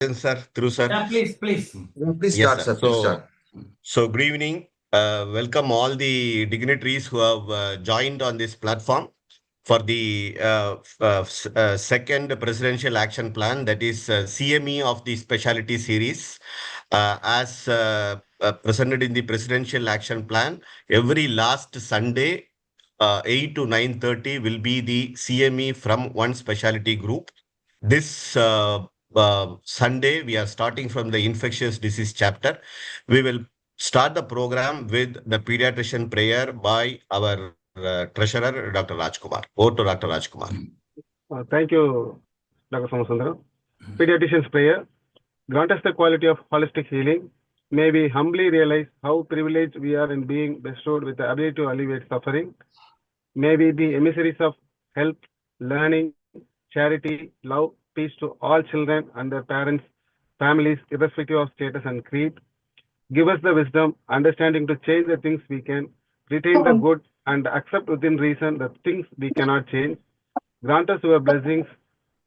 Sir, through sir. Yeah, please. Please Yes, start, sir. sir. Please start. So good evening. Welcome all the dignitaries who have joined on this platform for the second presidential action plan, that is CME of the specialty series. As presented in the presidential action plan, every last Sunday, 8 to 9:30 will be the CME from one specialty group. This Sunday, we are starting from the infectious disease chapter. We will start the program with the pediatrician prayer by our treasurer, Dr. Rajkumar. Over to Dr. Rajkumar. Thank you, Dr. Somasundaram. Pediatrician's prayer. Grant us the quality of holistic healing. May we humbly realize how privileged we are in being bestowed with the ability to alleviate suffering. May we be emissaries of health, learning, charity, love, peace to all children and their parents, families, irrespective of status and creed. Give us the wisdom, understanding to change the things we can, retain the good, and accept within reason the things we cannot change. Grant us your blessings,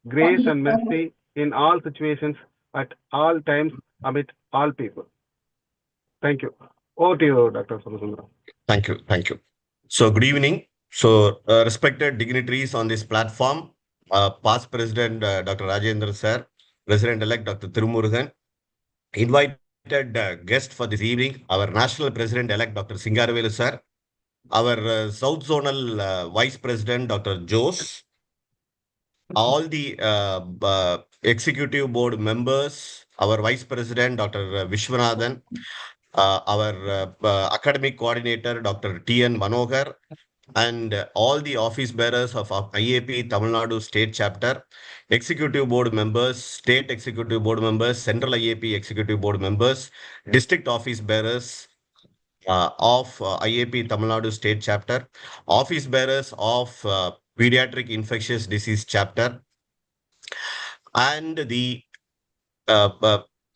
grace, and mercy in all situations, at all times, amid all people. Thank you. Over to you, Dr. Somasundaram. Thank you. So good evening. So respected dignitaries on this platform, past President Dr. Rajendra Sir, President-elect Dr. Tirumurugan, invited guest for this evening, our National President-elect Dr. Singaravelu Sir, our South Zonal Vice President Dr. Jose, all the executive board members, our Vice President Dr. Vishwanathan, our academic coordinator Dr. T.N. Manohar, and all the office bearers of IAP Tamil Nadu State Chapter, executive board members, state executive board members, central IAP executive board members, district office bearers of IAP Tamil Nadu State Chapter, office bearers of Pediatric Infectious Disease Chapter, and the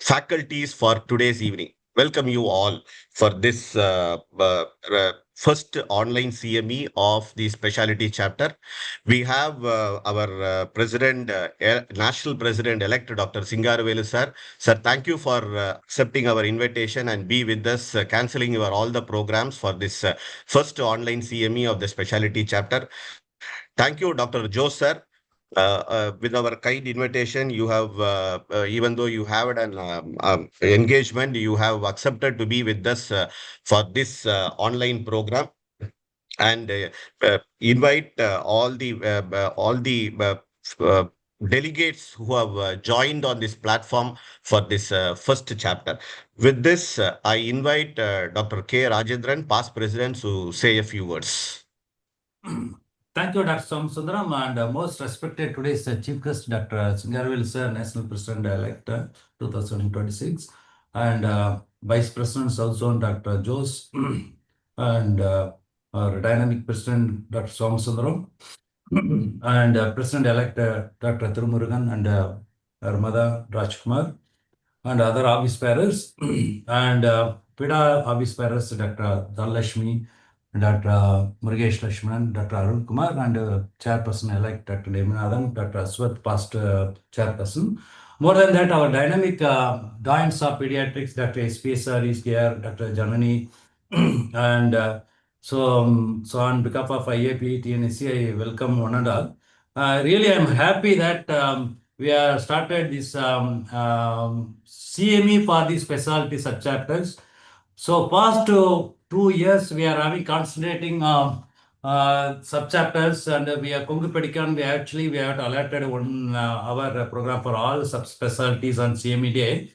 faculties for today's evening. Welcome you all for this first online CME of the specialty chapter. We have our National President-elect, Dr. Singaravelu Sir. Sir, thank you for accepting our invitation and be with us, cancelling your all the programs for this first online CME of the specialty chapter. Thank you, Dr. Jose Sir. With our kind invitation, you have, even though you have an engagement, you have accepted to be with us for this online program, and invite all the delegates who have joined on this platform for this first chapter. With this, I invite Dr. K. Rajendran, past president, to say a few words. Thank you, Dr. Somasundaram, and most respected today's Chief Guest, Dr. Singaravelu Sir, National President-elect 2026, and Vice President South Zone, Dr. Jose, and our Dynamic President, Dr. Somasundaram, and President-elect Dr. Tirumurugan, and our mother, Rajkumar, and other office bearers, and PIDA office bearers, Dr. Dhalashmi, Dr. Murugesh Lakshman, Dr. Arun Kumar, and Chairperson-elect Dr. Neonatal, Dr. Aswath, past Chairperson. More than that, our dynamic doyens of pediatrics, Dr. SPSR is here, Dr. Janani, and so on behalf of IAP, TNSC, I welcome one and all. Really, I'm happy that we have started this CME for the specialty subchapters. So past 2 years, we are having concentrating subchapters, and we are Kongupedikan. We have allotted 1 hour program for all subspecialties on CME day.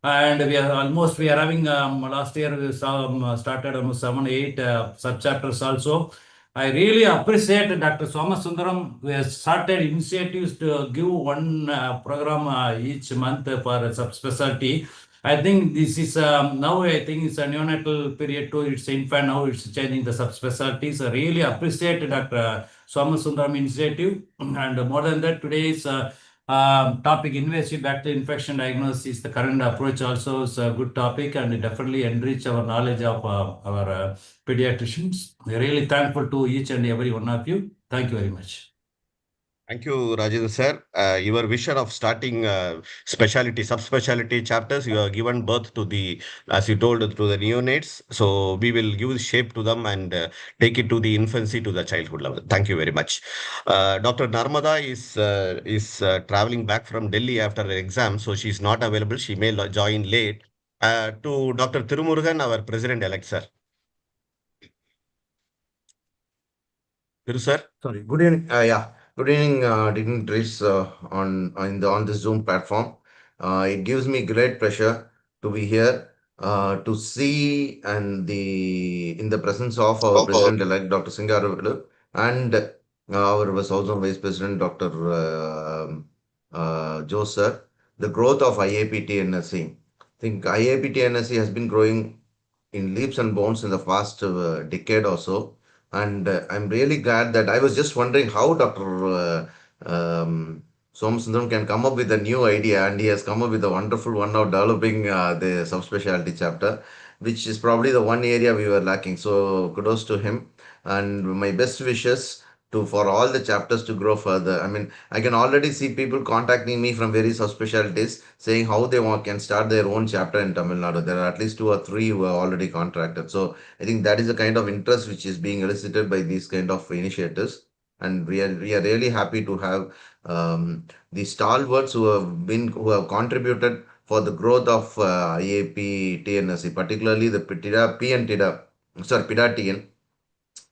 And we are having last year we started almost 7-8 subchapters also. I really appreciate Dr. Somasundaram, who has started initiatives to give 1 program each month for subspecialty. I think this is now I think it's a neonatal period too. It's infant, now it's changing the subspecialties. I really appreciate Dr. Somasundaram initiative. And more than that, today's topic, invasive bacterial infection diagnosis, the current approach also is a good topic, and definitely enrich our knowledge of our pediatricians. We're really thankful to each and every one of you. Thank you very much. Thank you, Rajendra sir. Your vision of starting subspecialty chapters, you have given birth to the, as you told, to the neonates. So we will give shape to them and take it to the infancy to the childhood level. Thank you very much. Dr. Narmada is traveling back from Delhi after her exam, so she's not available. She may join late. To Dr. Tirumurugan, our president-elect, sir. Thiru, sir. Sorry. Good evening. Yeah. Good evening, dignitaries on this Zoom platform. It gives me great pleasure to be here to see and in the presence of our President-elect Dr. Singaravel and our also Vice President Dr. Joe sir, the growth of IAP TNSC. I think IAP TNSC has been growing in leaps and bounds in the past decade or so. And I'm really glad that I was just wondering how Dr. Somasundram can come up with a new idea, and he has come up with a wonderful one of developing the subspecialty chapter, which is probably the one area we were lacking. So kudos to him, and my best wishes for all the chapters to grow further. I mean, I can already see people contacting me from various subspecialties saying how they can start their own chapter in Tamil Nadu. There are at least 2 or 3 who are already contracted. So I think that is the kind of interest which is being elicited by these kind of initiatives, and we are really happy to have the stalwarts who have contributed for the growth of IAP TNSC, particularly the PIDA P and TIDA, sorry PIDA TN,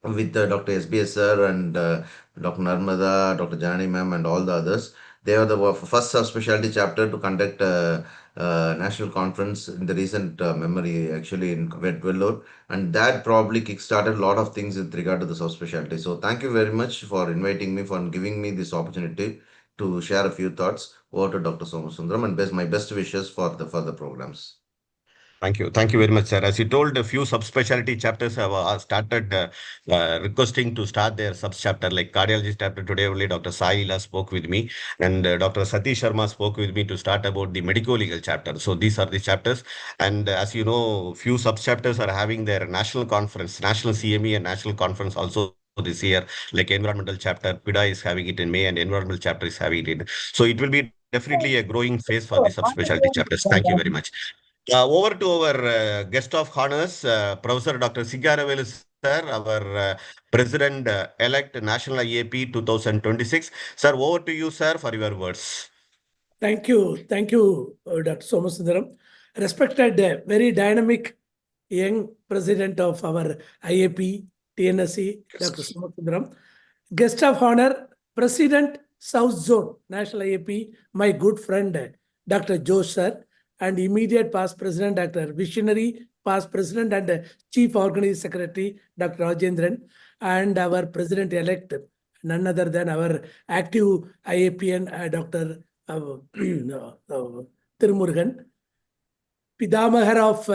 with Dr. SBS sir and Dr. Narmada, Dr. Janani ma'am, and all the others. They are the first subspecialty chapter to conduct a national conference in the recent memory, actually in Vellore, and that probably kickstarted a lot of things with regard to the subspecialty. So thank you very much for inviting me, for giving me this opportunity to share a few thoughts. Over to Dr. Somasundram, and my best wishes for the further programs. Thank you. Thank you very much, sir. As you told, a few subspecialty chapters have started requesting to start their sub-chapter, like cardiology chapter. Today only Dr. Saila spoke with me, and Dr. Satish Sharma spoke with me to start about the medico-legal chapter. So these are the chapters. And as you know, few sub-chapters are having their national conference, national CME and national conference also this year, like environmental chapter. PIDA is having it in May, and environmental chapter is having it in. So it will be definitely a growing phase for the subspecialty chapters. Thank you very much. Over to our guest of honors, Professor Dr. Sigaravel sir, our President-elect National IAP 2026. Sir, over to you, sir, for your words. Thank you, Dr. Somasundaram. Respected, very dynamic young president of our IAP, TNSC, Dr. Somasundaram. Guest of honor, President, South Zone, National IAP, my good friend, Dr. Joe sir, and immediate past president, Dr. Visionary, past president and chief organizing secretary, Dr. Rajendran, and our president-elect, none other than our active IAPN, Dr. Tirumurugan, Pidamahar of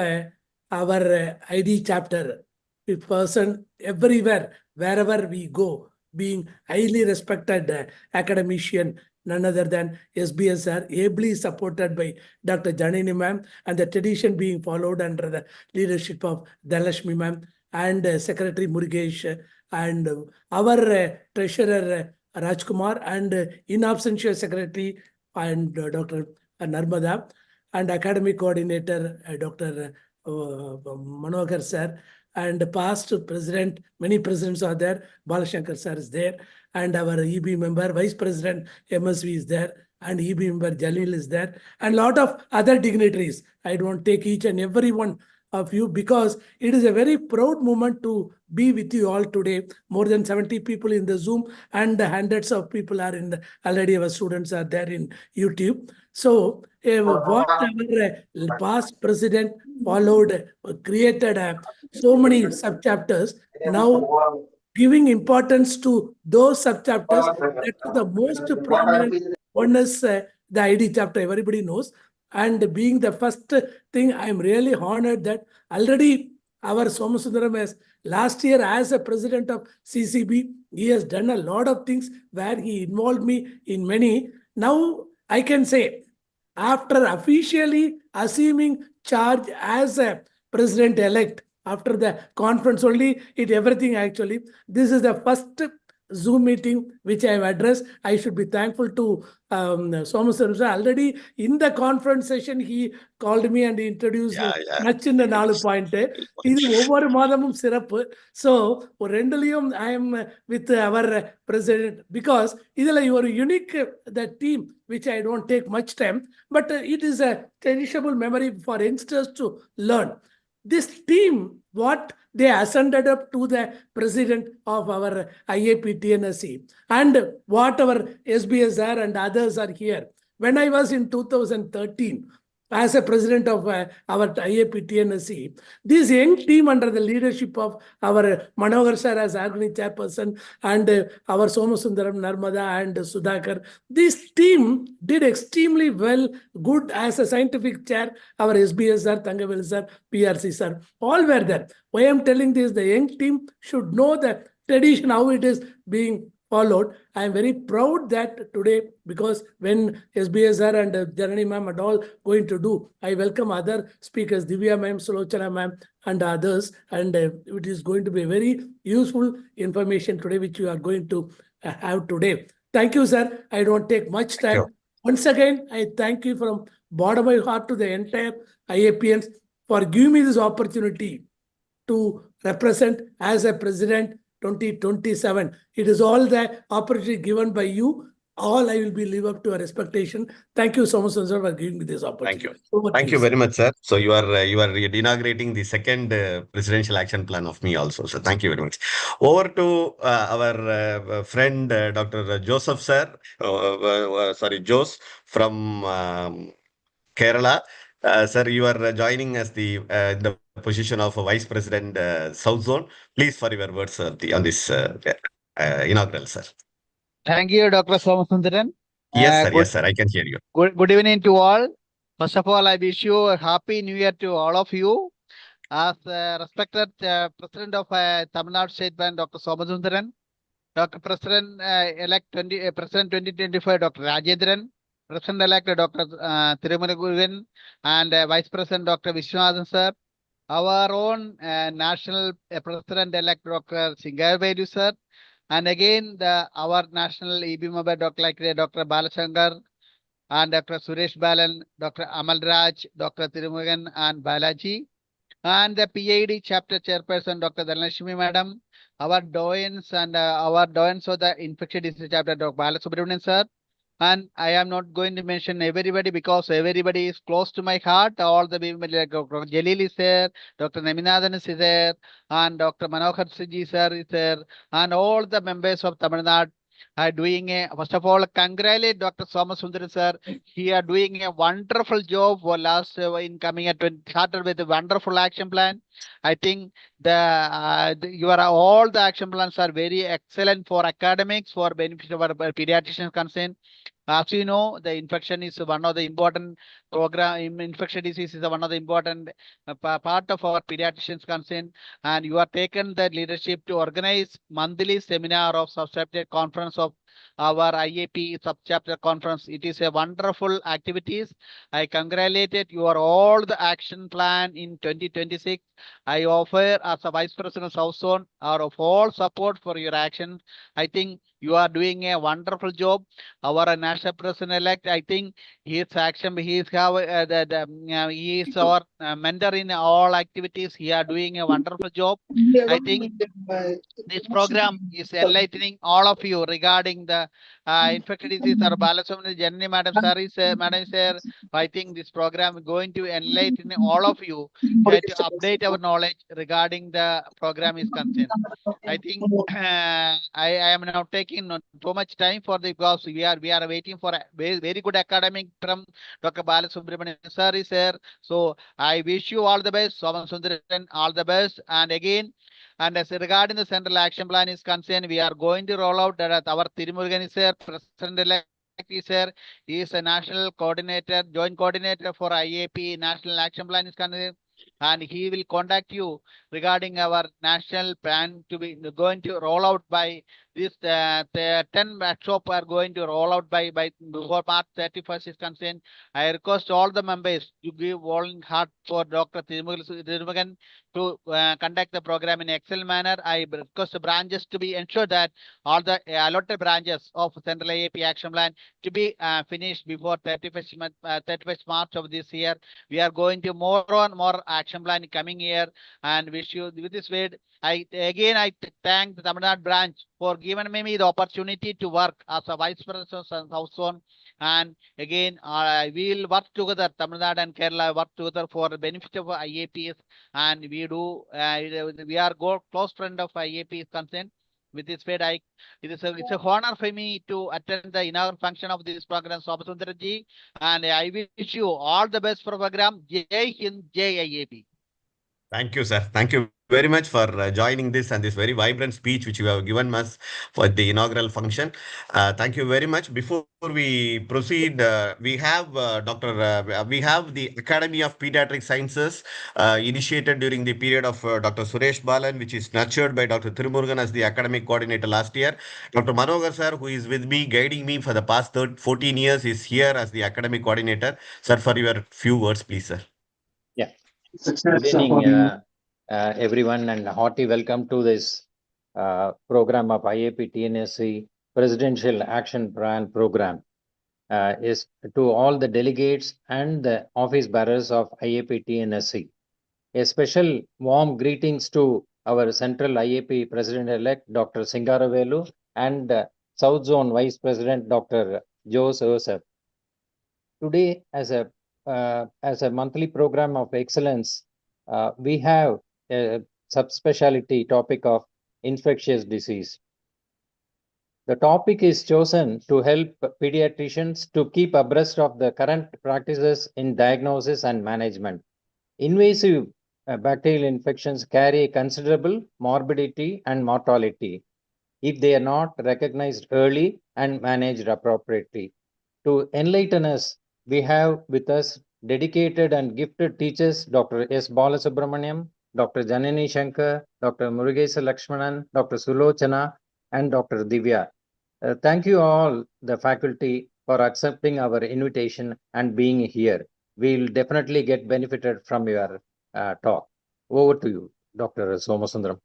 our ID chapter, a person everywhere, wherever we go, being highly respected academician, none other than SBS sir, ably supported by Dr. Janani ma'am, and the tradition being followed under the leadership of Dhalashmi ma'am and Secretary Murugesh, and our treasurer Rajkumar, and in absentia secretary and Dr. Narmada, and academic coordinator Dr. Manohar sir, and past president, many presidents are there, Balashankar sir is there, and our EB member, vice president MSV is there, and EB member Jalil is there, and lot of other dignitaries. I don't take each and every one of you because it is a very proud moment to be with you all today. More than 70 people in the Zoom, and hundreds of people are in the, already our students are there in YouTube. So what our past president followed, created so many subchapters. Now giving importance to those subchapters, that is the most prominent one is the ID chapter, everybody knows. And being the first thing, I'm really honored that already our Somasundaram has last year as a president of CCB, he has done a lot of things where he involved me in many. Now I can say, after officially assuming charge as a president-elect, after the conference only, everything actually, this is the first Zoom meeting, which I have addressed. I should be thankful to Somaswaram sir. Already in the conference session, he called me and introduced நச்சின்ன 4 point. இது ஒவ்வொரு மாதமும் சிறப்பு. So ரெண்டுலயும் I am with our president because இதுல ஒரு unique the team which I don't take much time, but it is a cherishable memory for youngsters to learn. This team, what they ascended up to the president of our IAP TNSC and what our SBSR and others are here. When I was in 2013, as a president of our IAP TNSC, this young team under the leadership of our Manohar sir as organizing chairperson and our Somasundaram, Narmada and Sudhakar, this team did extremely well, good as a scientific chair, our SBS sir, Tangavel sir, PRC sir, all were there. Why I am telling this, the young team should know the tradition, how it is being followed. I am very proud that today, because when SBSR and Janani ma'am and all going to do, I welcome other speakers, Divya ma'am, Sulochana ma'am and others, and it is going to be very useful information today which you are going to have today. Thank you, sir. I don't take much time. Once again, I thank you from bottom of my heart to the entire IAPNs for giving me this opportunity to represent as a president 2027. It is all the opportunity given by you. All I will be live up to our expectation. Thank you so much, sir, for giving me this opportunity. Thank you. Thank you very much, sir. So you are inaugurating the second presidential action plan of me also. So thank you very much. Over to our friend Dr. Joseph sir. Jose from Kerala. Sir, you are joining as the position of Vice President South Zone. Please, for your words on this inaugural, sir. Thank you, Dr. Somasundaran. Yes, sir. Yes, sir. I can hear you. Good evening to all. First of all, I wish you a happy new year to all of you. As respected President of Tamil Nadu State Bank, Dr. Somasundaran, Dr. President-elect President 2025, Dr. Rajendran, President-elect Dr. Tirumurugan, and Vice President Dr. Vishwanathan sir, our own National President-elect Dr. Singarvedu sir, and again our National EB member Dr. Balachandar and Dr. Suresh Balan, Dr. Amalraj, Dr. Tirumurugan and Balaji, and the PID chapter chairperson Dr. Dhanlakshmi madam, our doyens and our doyens of the infectious disease chapter Dr. Balasubramanian sir. And I am not going to mention everybody because everybody is close to my heart. All the people like Dr. Jalil is there, Dr. Naminathan is there, and Dr. Manohar Siji sir is there, and all the members of Tamil Nadu are doing first of all, congratulate Dr. Somasundaran sir. He are doing a wonderful job for last in coming at started with a wonderful action plan. I think all the action plans are very excellent for academics, for benefit of our pediatricians concerned. As you know, the infection is one of the important program. Infection disease is one of the important part of our pediatricians concern, and you have taken the leadership to organize monthly seminar of subchapter conference of our IAP subchapter conference. It is a wonderful activities. I congratulate your all the action plan in 2026. I offer as a Vice President of South Zone our all support for your action. I think you are doing a wonderful job. Our National President-elect, I think his action, he is our mentor in all activities. He are doing a wonderful job. I think this program is enlightening all of you regarding the infectious disease. Or Balasubramanian Janani madam sir, I think this program is going to enlighten all of you to update our knowledge regarding the program is concerned. I think I am now taking not too much time for the because we are waiting for a very good academic from Dr. Balasubramanian sir is here. So I wish you all the best, Somasundaran, all the best. And again, and as regarding the central action plan is concerned, we are going to roll out that our Tirumurugan is here, President-elect is here. He is a national coordinator, joint coordinator for IAP national action plan is concerned. And he will contact you regarding our national plan to be going to roll out by this the 10 workshop are going to roll out by before March 31st is concerned. I request all the members to give all heart for Dr. Thirumagan to conduct the program in excellent manner. I request the branches to be ensured that all the allotted branches of Central IAP Action Plan to be finished before 31st March of this year. We are going to more action plan coming year, and wish you with this way. I thank the Tamil Nadu branch for giving me the opportunity to work as a vice president of South Zone. And again, we will work together, Tamil Nadu and Kerala work together for the benefit of IAPs. And we do, we are close friend of IAP is concerned. With this way, it's a honor for me to attend the inaugural function of this program, Somasundarji. And I wish you all the best for the program. Jai Hind, Jai IAP. Thank you, sir. Thank you very much for joining this and this very vibrant speech which you have given us for the inaugural function. Thank you very much. Before we proceed, we have we have the Academy of Pediatric Sciences initiated during the period of Dr. Suresh Balan, which is nurtured by Dr. Thirumurugan as the academic coordinator last year. Dr. Manogar sir, who is with me, guiding me for the past 14 years, is here as the academic coordinator. Sir, for your few words, please, sir. Yeah. Good evening, everyone, and a hearty welcome to this program of IAP TNSC Presidential Action Plan Program. Is to all the delegates and the office bearers of IAP TNSC. A special warm greetings to our Central IAP President-elect Dr. Singaravelu and South Zone Vice President Dr. Joseph. Today, as a monthly program of excellence, we have a subspecialty topic of infectious disease. The topic is chosen to help pediatricians to keep abreast of the current practices in diagnosis and management. Invasive bacterial infections carry considerable morbidity and mortality if they are not recognized early and managed appropriately. To enlighten us, we have with us dedicated and gifted teachers, Dr. S. Balasubramaniam, Dr. Janani Shankar, Dr. Murugesa Lakshmanan, Dr. Sulochana, and Dr. Divya. Thank you all, the faculty, for accepting our invitation and being here. We'll definitely get benefited from your talk. Over to you, Dr. Somasundaram.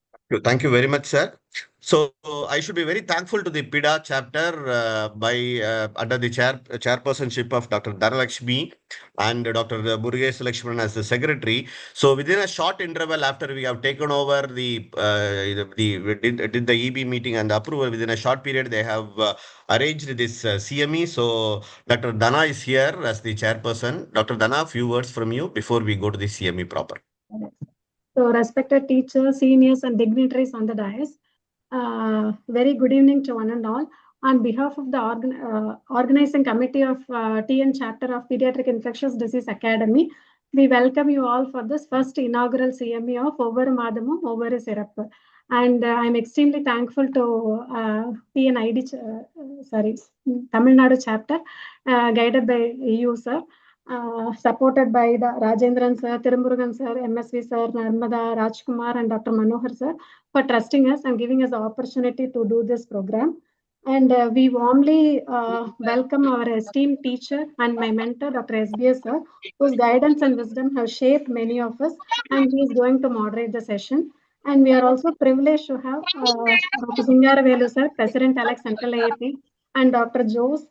Thank you very much, sir. So I should be very thankful to the PIDA chapter under the chairpersonship of Dr. Dhanalakshmi and Dr. Murugesa Lakshmanan as the secretary. So within a short interval after we have taken over did the EB meeting and the approval, within a short period they have arranged this CME. So Dr. Dana is here as the chairperson. Dr. Dana, a few words from you before we go to the CME proper. So respected teachers, seniors and dignitaries on the dais, very good evening to one and all. On behalf of the organizing committee of TN chapter of Pediatric Infectious Disease Academy, we welcome you all for this first inaugural CME of Over Madamum, Over Sirappu. And I'm extremely thankful to TNID, Tamil Nadu chapter, guided by you, sir. Supported by the Rajendran sir, Thirumurugan sir, MSV sir, Narmada, Rajkumar and Dr. Manohar sir for trusting us and giving us the opportunity to do this program. And we warmly welcome our esteemed teacher and my mentor, Dr. SBS sir, whose guidance and wisdom have shaped many of us, and he is going to moderate the session. And we are also privileged to have Dr. Singaravelu sir, President-elect Central IAP, and Dr. Jose,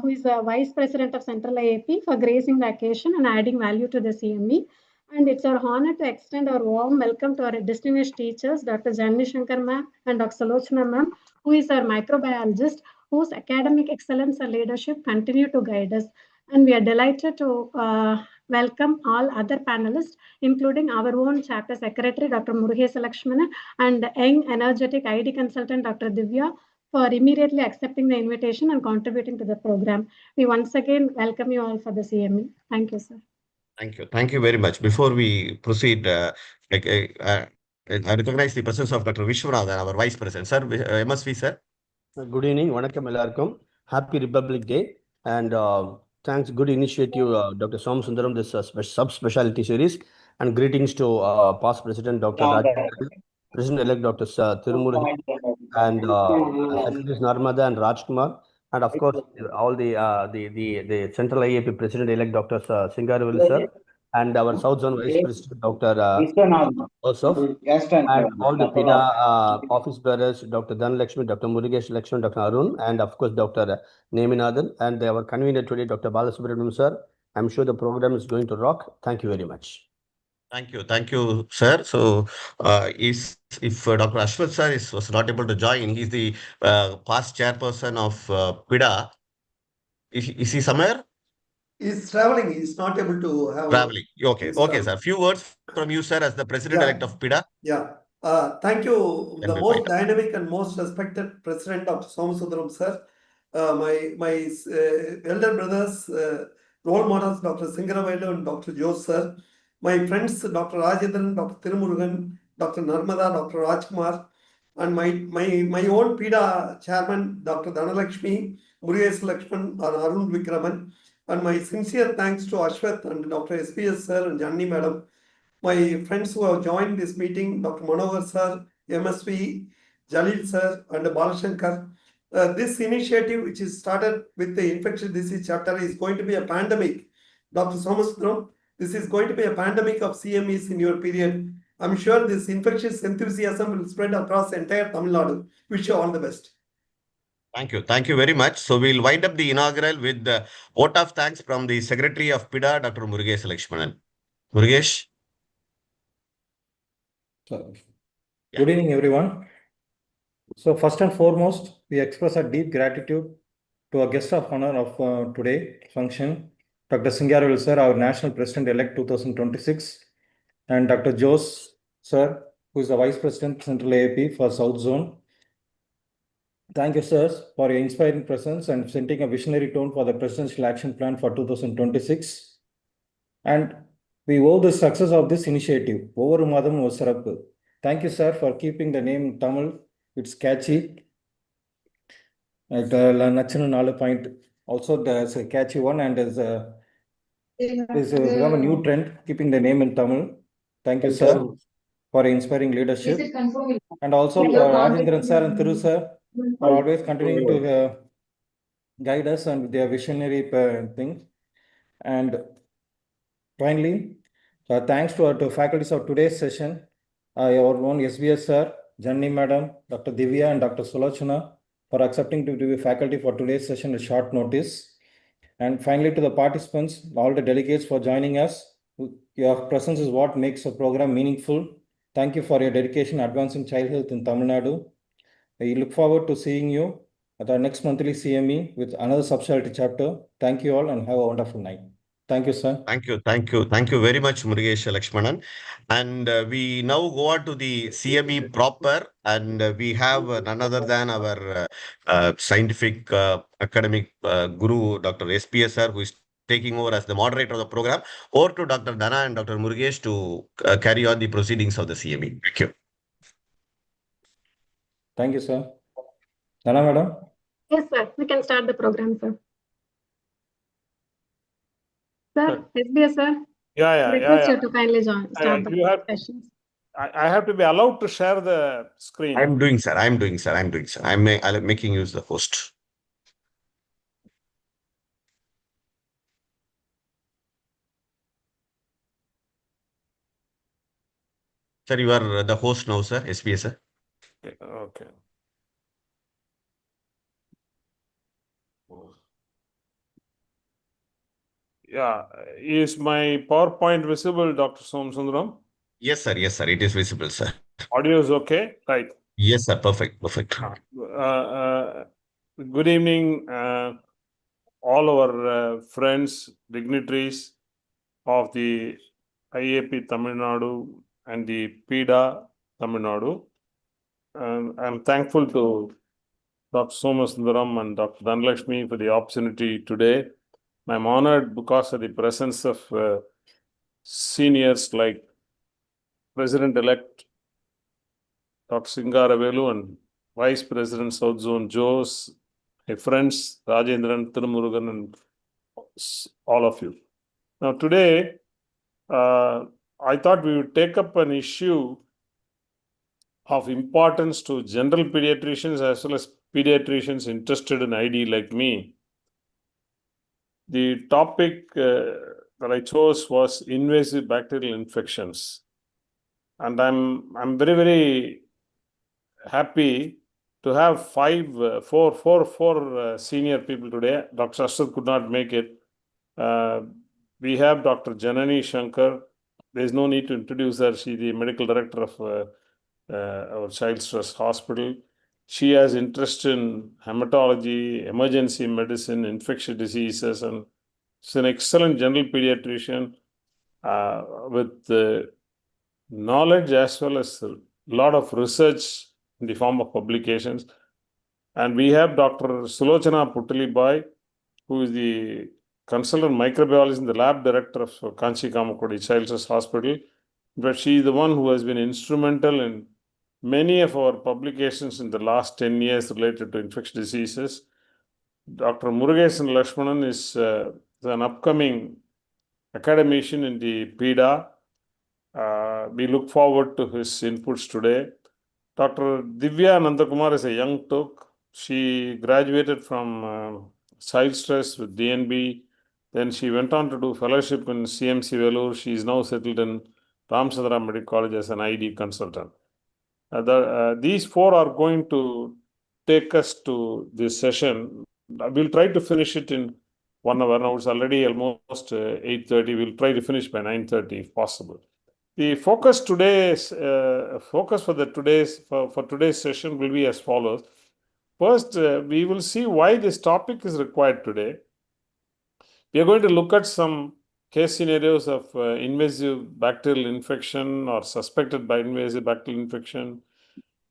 who is the Vice President of Central IAP, for gracing the occasion and adding value to the CME. And it's our honor to extend our warm welcome to our distinguished teachers, Dr. Janani Shankar ma'am and Dr. Sulochana ma'am, who is our microbiologist, whose academic excellence and leadership continue to guide us. And we are delighted to welcome all other panelists, including our own chapter secretary, Dr. Murugesa Lakshmanan, and young, energetic ID consultant, Dr. Divya, for immediately accepting the invitation and contributing to the program. We once again welcome you all for the CME. Thank you, sir. Thank you. Thank you very much. Before we proceed, I recognize the presence of Dr. Vishwanathan, our Vice President. Sir, MSV, sir. Good evening. Vanakkam ellarkum. Happy Republic Day. And thanks, good initiative, Dr. Somasundaram, this subspecialty series. And greetings to past President, Dr. Raj, President-elect Dr. Thirumurugan, and Secretaries Narmada and Rajkumar, and of course all the Central IAP President-elect Dr. Singaravil sir, and our South Zone Vice President Dr. Osaf, and all the PIDA office bearers, Dr. Dhanalakshmi, Dr. Murugesh Lakshman, Dr. Arun, and of course Dr. Neminathan, and our convener today, Dr. Balasubramaniam sir. I'm sure the program is going to rock. Thank you very much. Thank you, sir. So, if Dr. Ashwath sir was not able to join, he's the past chairperson of PIDA. Is he somewhere? He's traveling. He's not able to have. Traveling. Okay, He's okay, traveling. sir. Few words from you, sir, as the president-elect of PIDA. Yeah. Thank you, Then the we most wind up. dynamic and most respected president, Dr. Somasundaram sir. My elder brothers, role models, Dr. Singaravelu and Dr. Jose sir. My friends, Dr. Rajendran, Dr. Tirumurugan, Dr. Narmada, Dr. Rajkumar, and my own PIDA chairman, Dr. Dhanalakshmi, Murugesh Lakshman, and Arun Vikraman. And my sincere thanks to Ashwath and Dr. SPS sir and Janni madam. My friends who have joined this meeting, Dr. Manohar sir, MSV, Jalil sir, and Balashankar. This initiative, which is started with the infectious disease chapter, is going to be a pandemic. Dr. Somasundram, this is going to be a pandemic of CMEs in your period. I'm sure this infectious enthusiasm will spread across the entire Tamil Nadu. Wish you all the best. Thank you. Thank you very much. So we'll wind up the inaugural with the vote of thanks from the Secretary of PIDA, Dr. Murugesh Lakshmanan. Murugesh? Good evening, everyone. So first and foremost, we express our deep gratitude to our guest of honor of today function, Dr. Singaravil sir, our National President-elect 2026, and Dr. Jose sir, who is the Vice President, Central IAP for South Zone. Thank you, sirs, for your inspiring presence and setting a visionary tone for the Presidential Action Plan for 2026. And we owe the success of this initiative. Over Madam Osarappu. Thank you, sir, for keeping the name Tamil. It's catchy. At Nachanu Nalu point. Also, there's a catchy one, and there's become a new trend, keeping the name in Tamil. Thank you, sir, for inspiring leadership. And also for Rajendran sir and Thiru sir for always continuing to guide us and their visionary things. And finally, thanks to our faculties of today's session, our own SBS sir, Janni madam, Dr. Divya and Dr. Sulachana for accepting to be faculty for today's session at short notice. And finally, to the participants, all the delegates for joining us. Your presence is what makes the program meaningful. Thank you for your dedication advancing child health in Tamil Nadu. I look forward to seeing you at our next monthly CME with another subspecialty chapter. Thank you all and have a wonderful night. Thank you, sir. Thank you. Thank you very much, Murugesh Lakshmanan. And we now go on to the CME proper, and we have none other than our scientific academic guru, Dr. SPS sir, who is taking over as the moderator of the program, or to Dr. Dana and Dr. Murugesh to carry on the proceedings of the CME. Thank you. Thank you, sir. Dana, madam? Yes, sir. We can start the program, sir. Sir, SBS, sir. Request you to kindly start the sessions. I have to be allowed to share the screen. I'm doing, sir. I'm making use the host. Sir, you are the host now, sir. SBS, sir. Okay. Yeah, is my PowerPoint visible, Dr. Somasundaram? Yes, sir. Yes, sir. It is visible, sir. Audio is okay, right? Yes, sir. Perfect. Good evening, all our friends, dignitaries of the IAP Tamil Nadu and the PIDA Tamil Nadu. I'm thankful to Dr. Somasundaram and Dr. Dhanalakshmi for the opportunity today. I'm honored because of the presence of seniors like President-elect Dr. Singaravelu and Vice President South Zone Jose, my friends Rajendran, Tirumurugan, and all of you. Now today, I thought we would take up an issue of importance to general pediatricians as well as pediatricians interested in ID like me. The topic that I chose was invasive bacterial infections. And I'm very, very happy to have four senior people today. Dr. Ashad could not make it. We have Dr. Janani Shankar. There's no need to introduce her. She's the medical director of our Child Stress Hospital. She has interest in hematology, emergency medicine, infectious diseases, and she's an excellent general pediatrician with knowledge as well as a lot of research in the form of publications. And we have Dr. Sulochana Puttalibai, who is the consultant microbiologist and the lab director of Kanchi Kamakodi Children's Hospital. But she is the one who has been instrumental in many of our publications in the last 10 years related to infectious diseases. Dr. Murugesan Lakshmanan is an upcoming academician in the PIDA. We look forward to his inputs today. Dr. Divya Nandakumar is a young Tuk. She graduated from Child Stress with DNB. Then she went on to do fellowship in CMC Vellore. She is now settled in Ramchandra Medical College as an ID consultant. These four are going to take us to this session. We'll try to finish it in 1 hour. Now it's already almost 8:30. We'll try to finish by 9:30 if possible. The focus today is, for today's session will be as follows. First, we will see why this topic is required today. We are going to look at some case scenarios of invasive bacterial infection or suspected by invasive bacterial infection.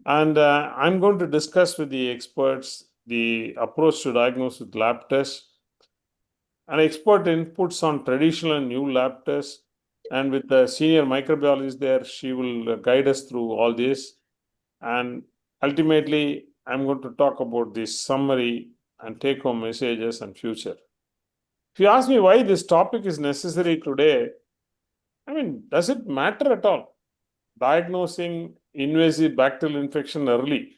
And I'm going to discuss with the experts the approach to diagnose with lab tests and expert inputs on traditional and new lab tests. And with the senior microbiologist there, she will guide us through all this. And ultimately, I'm going to talk about the summary and take-home messages and future. If you ask me why this topic is necessary today, I mean, does it matter at all? Diagnosing invasive bacterial infection early,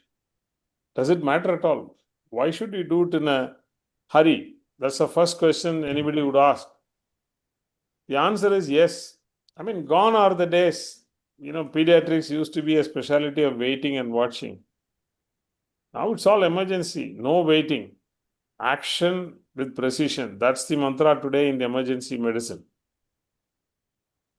does it matter at all? Why should we do it in a hurry? That's the first question anybody would ask. The answer is yes. I mean, gone are the days. Pediatrics used to be a specialty of waiting and watching. Now it's all emergency, no waiting. Action with precision. That's the mantra today in the emergency medicine.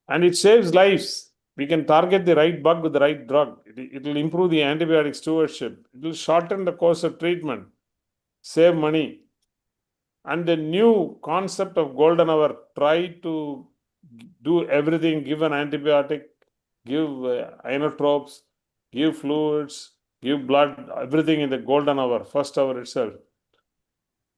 And it saves lives. We can target the right bug with the right drug. It will improve the antibiotic stewardship. It will shorten the course of treatment, save money. And the new concept of golden hour, try to do everything, give an antibiotic, give inotropes, give fluids, give blood, everything in the golden hour, first hour itself.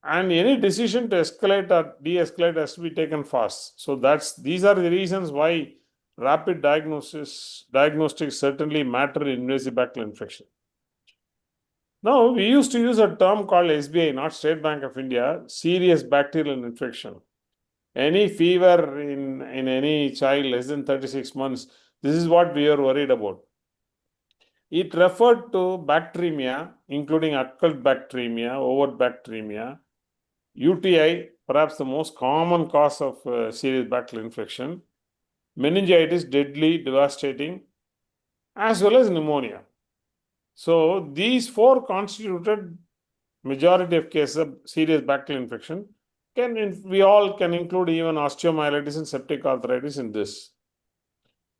And any decision to escalate or de-escalate has to be taken fast. So these are the reasons why rapid diagnostics certainly matter in invasive bacterial infection. Now, we used to use a term called SBI, not State Bank of India, serious bacterial infection. Any fever in any child less than 36 months, this is what we are worried about. It referred to bacteremia, including occult bacteremia, overt bacteremia, UTI, perhaps the most common cause of serious bacterial infection, meningitis, deadly, devastating, as well as pneumonia. So these four constituted majority of cases of serious bacterial infection. We all can include even osteomyelitis and septic arthritis in this.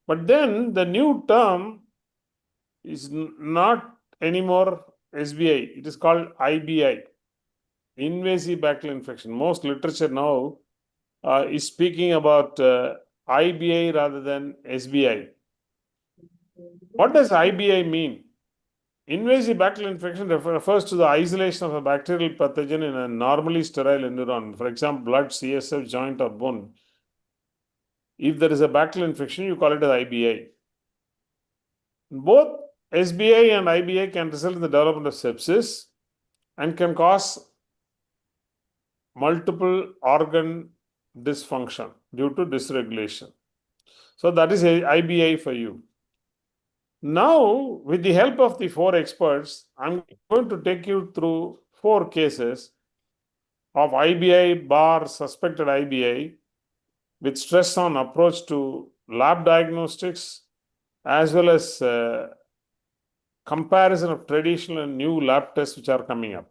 But then the new term is not anymore SBI. It is called IBI, invasive bacterial infection. Most literature now is speaking about IBI rather than SBI. What does IBI mean? Invasive bacterial infection refers to the isolation of a bacterial pathogen in a normally sterile environment. For example, blood, CSF, joint, or bone. If there is a bacterial infection, you call it as IBI. Both SBI and IBI can result in the development of sepsis and can cause multiple organ dysfunction due to dysregulation. So that is IBI for you. Now, with the help of the 4 experts, I'm going to take you through 4 cases of IBI bar suspected IBI with stress on approach to lab diagnostics as well as comparison of traditional and new lab tests which are coming up.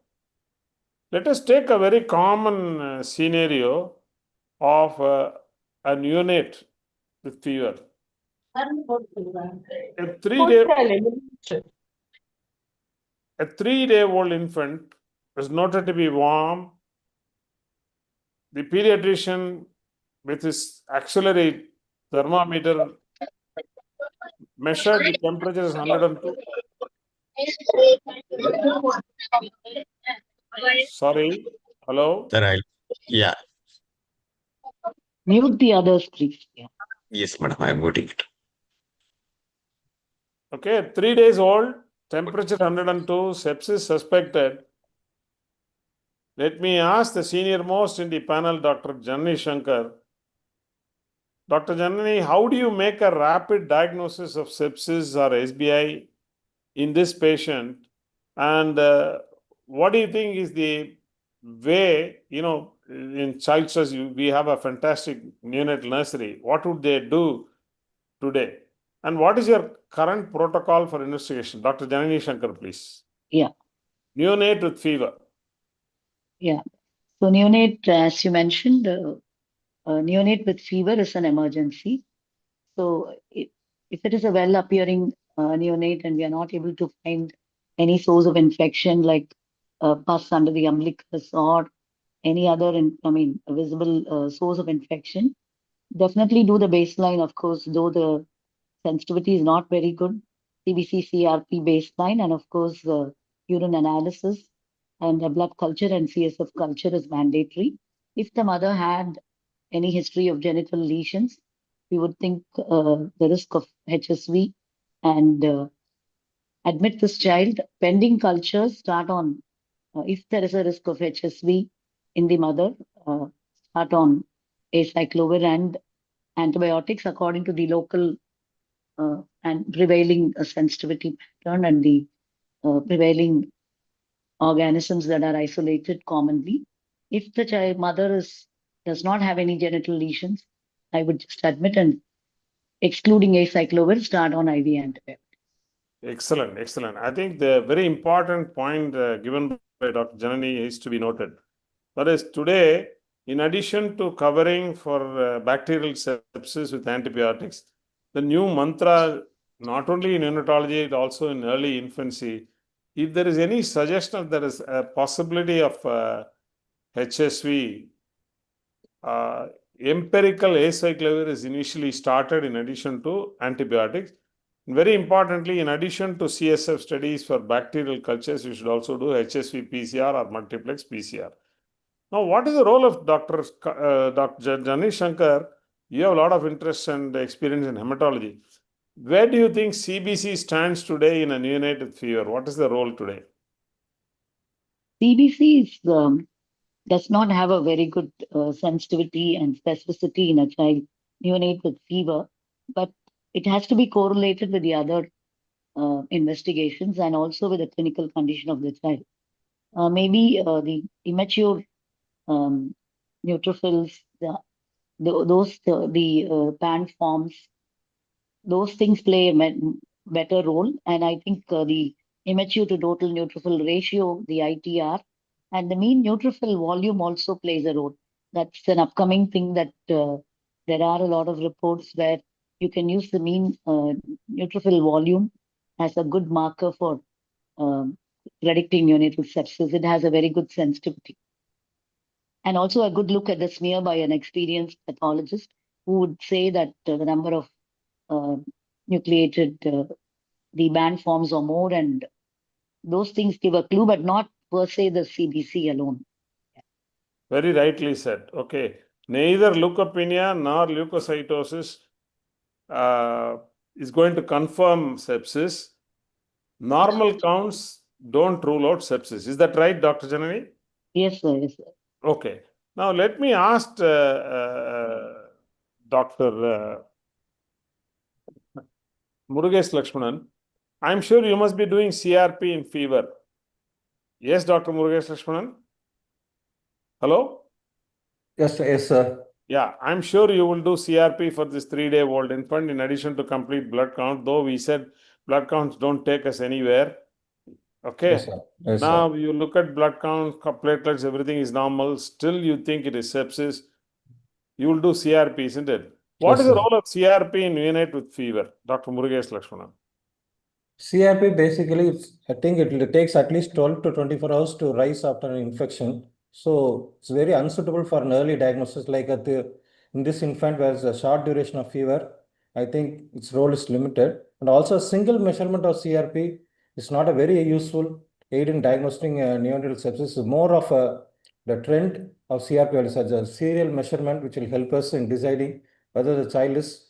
Let us take a very common scenario of a neonate with fever. A 3-day-old infant is noted to be warm. The pediatrician, with his auxiliary thermometer, measured the temperature as 102. Sorry, hello? Sir, yeah. Mute the others, please. Yeah. Yes, madam, I am muting it. Okay, 3 days old, temperature 102, sepsis suspected. Let me ask the senior most in the panel, Dr. Janani Shankar. Dr. Janani, how do you make a rapid diagnosis of sepsis or SBI in this patient? And what do you think is the way, in child stress, we have a fantastic neonatal nursery. What would they do today? And what is your current protocol for investigation? Dr. Janani Shankar, please. Yeah. Neonate with fever. Yeah. So neonate, as you mentioned, neonate with fever is an emergency. So if it is a well-appearing neonate and we are not able to find any source of infection like pus under the umbilicus or any other, visible source of infection, definitely do the baseline, of course, though the sensitivity is not very good, CBC CRP baseline, and of course, urine analysis and the blood culture and CSF culture is mandatory. If the mother had any history of genital lesions, we would think the risk of HSV and admit this child. Pending cultures start on, if there is a risk of HSV in the mother, start on acyclovir and antibiotics according to the local and prevailing sensitivity pattern and the prevailing organisms that are isolated commonly. If the mother does not have any genital lesions, I would just admit and excluding acyclovir, start on IV antibiotics. Excellent, excellent. I think the very important point given by Dr. Janani is to be noted. That is, today, in addition to covering for bacterial sepsis with antibiotics, the new mantra, not only in neonatology, but also in early infancy, if there is any suggestion that there is a possibility of HSV, empirical acyclovir is initially started in addition to antibiotics. Very importantly, in addition to CSF studies for bacterial cultures, you should also do HSV PCR or multiplex PCR. Now, what is the role of Dr. Janani Shankar? You have a lot of interest and experience in hematology. Where do you think CBC stands today in a neonatal fever? What is the role today? CBC does not have a very good sensitivity and specificity in a child neonate with fever, but it has to be correlated with the other investigations and also with the clinical condition of the child. Maybe the immature neutrophils, the band forms, those things play a better role. And I think the immature to total neutrophil ratio, the ITR, and the mean neutrophil volume also plays a role. That's an upcoming thing that there are a lot of reports where you can use the mean neutrophil volume as a good marker for predicting neonatal sepsis. It has a very good sensitivity. And also a good look at the smear by an experienced pathologist who would say that the number of nucleated, the band forms or more, and those things give a clue, but not per se the CBC alone. Very rightly said. Okay. Neither leukopenia nor leukocytosis is going to confirm sepsis. Normal counts don't rule out sepsis. Is that right, Dr. Janani? Yes, sir. Yes, sir. Okay. Now, let me ask Dr. Murugesh Lakshmanan. I'm sure you must be doing CRP in fever. Yes, Dr. Murugesh Lakshmanan? Hello? Yes, yes, sir. Yeah, I'm sure you will do CRP for this 3-day old infant in addition to complete blood count, though we said blood counts don't take us anywhere. Okay. Yes, sir. Yes, Now you look at blood count, platelets, everything is normal. Still you think it is sepsis. You will do CRP, isn't it? What Yes, is the sir. role of CRP in neonate with fever? Dr. Murugesh Lakshmanan. CRP basically, I think it takes at least 12 to 24 hours to rise after an infection. So it's very unsuitable for an early diagnosis. Like in this infant, where there's a short duration of fever, I think its role is limited. And also, a single measurement of CRP is not a very useful aid in diagnosing neonatal sepsis. It's more of the trend of CRP as a serial measurement, which will help us in deciding whether the child is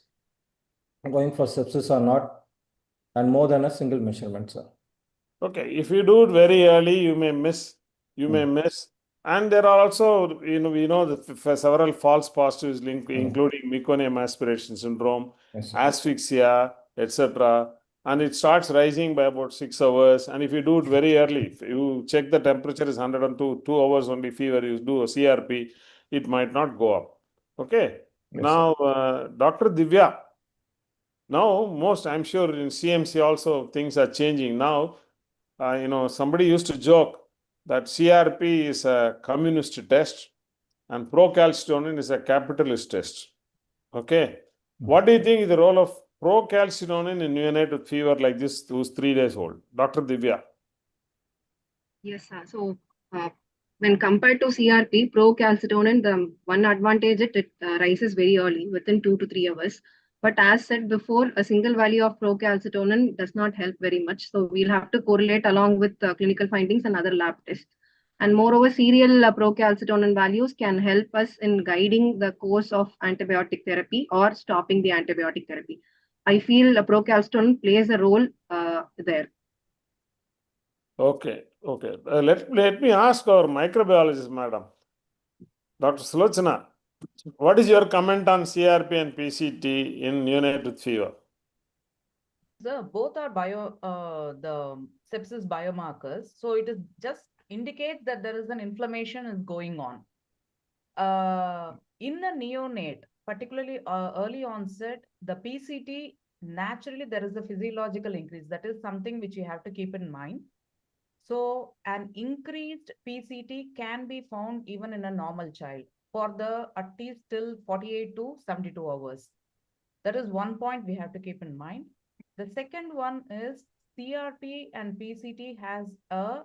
going for sepsis or not, and more than a single measurement, sir. Okay, if you do it very early, you may miss. And there are also, we know that for several false positives including meconium aspiration syndrome, Yes, sir. asphyxia, etc. And it starts rising by about 6 hours. And if you do it very early, if you check the temperature is 102, 2 hours only fever, you do a CRP, it might not go up. Okay. Yes, Now, Dr. Divya, now I'm sure in CMC also things are changing. Now, somebody used to joke that CRP is a communist test and procalcitonin is a capitalist test. Okay. What do you think is the role of procalcitonin in neonate with fever like this, who's 3 days old? Dr. Divya. Yes, sir. So, when compared to CRP, procalcitonin, the one advantage it rises very early, within 2 to 3 hours. But as said before, a single value of procalcitonin does not help very much. So we'll have to correlate along with clinical findings and other lab tests. And moreover, serial procalcitonin values can help us in guiding the course of antibiotic therapy or stopping the antibiotic therapy. I feel procalcitonin plays a role there. Okay. Let me ask our microbiologist, madam. Dr. Sulochana, what is your comment on CRP and PCT in neonate with fever? Both are the sepsis biomarkers. So it is just indicate that there is an inflammation is going on. In the neonate, particularly early onset, the PCT, naturally there is a physiological increase. That is something which you have to keep in mind. So an increased PCT can be found even in a normal child for the at least till 48 to 72 hours. That is one point we have to keep in mind. The second one is CRP and PCT has a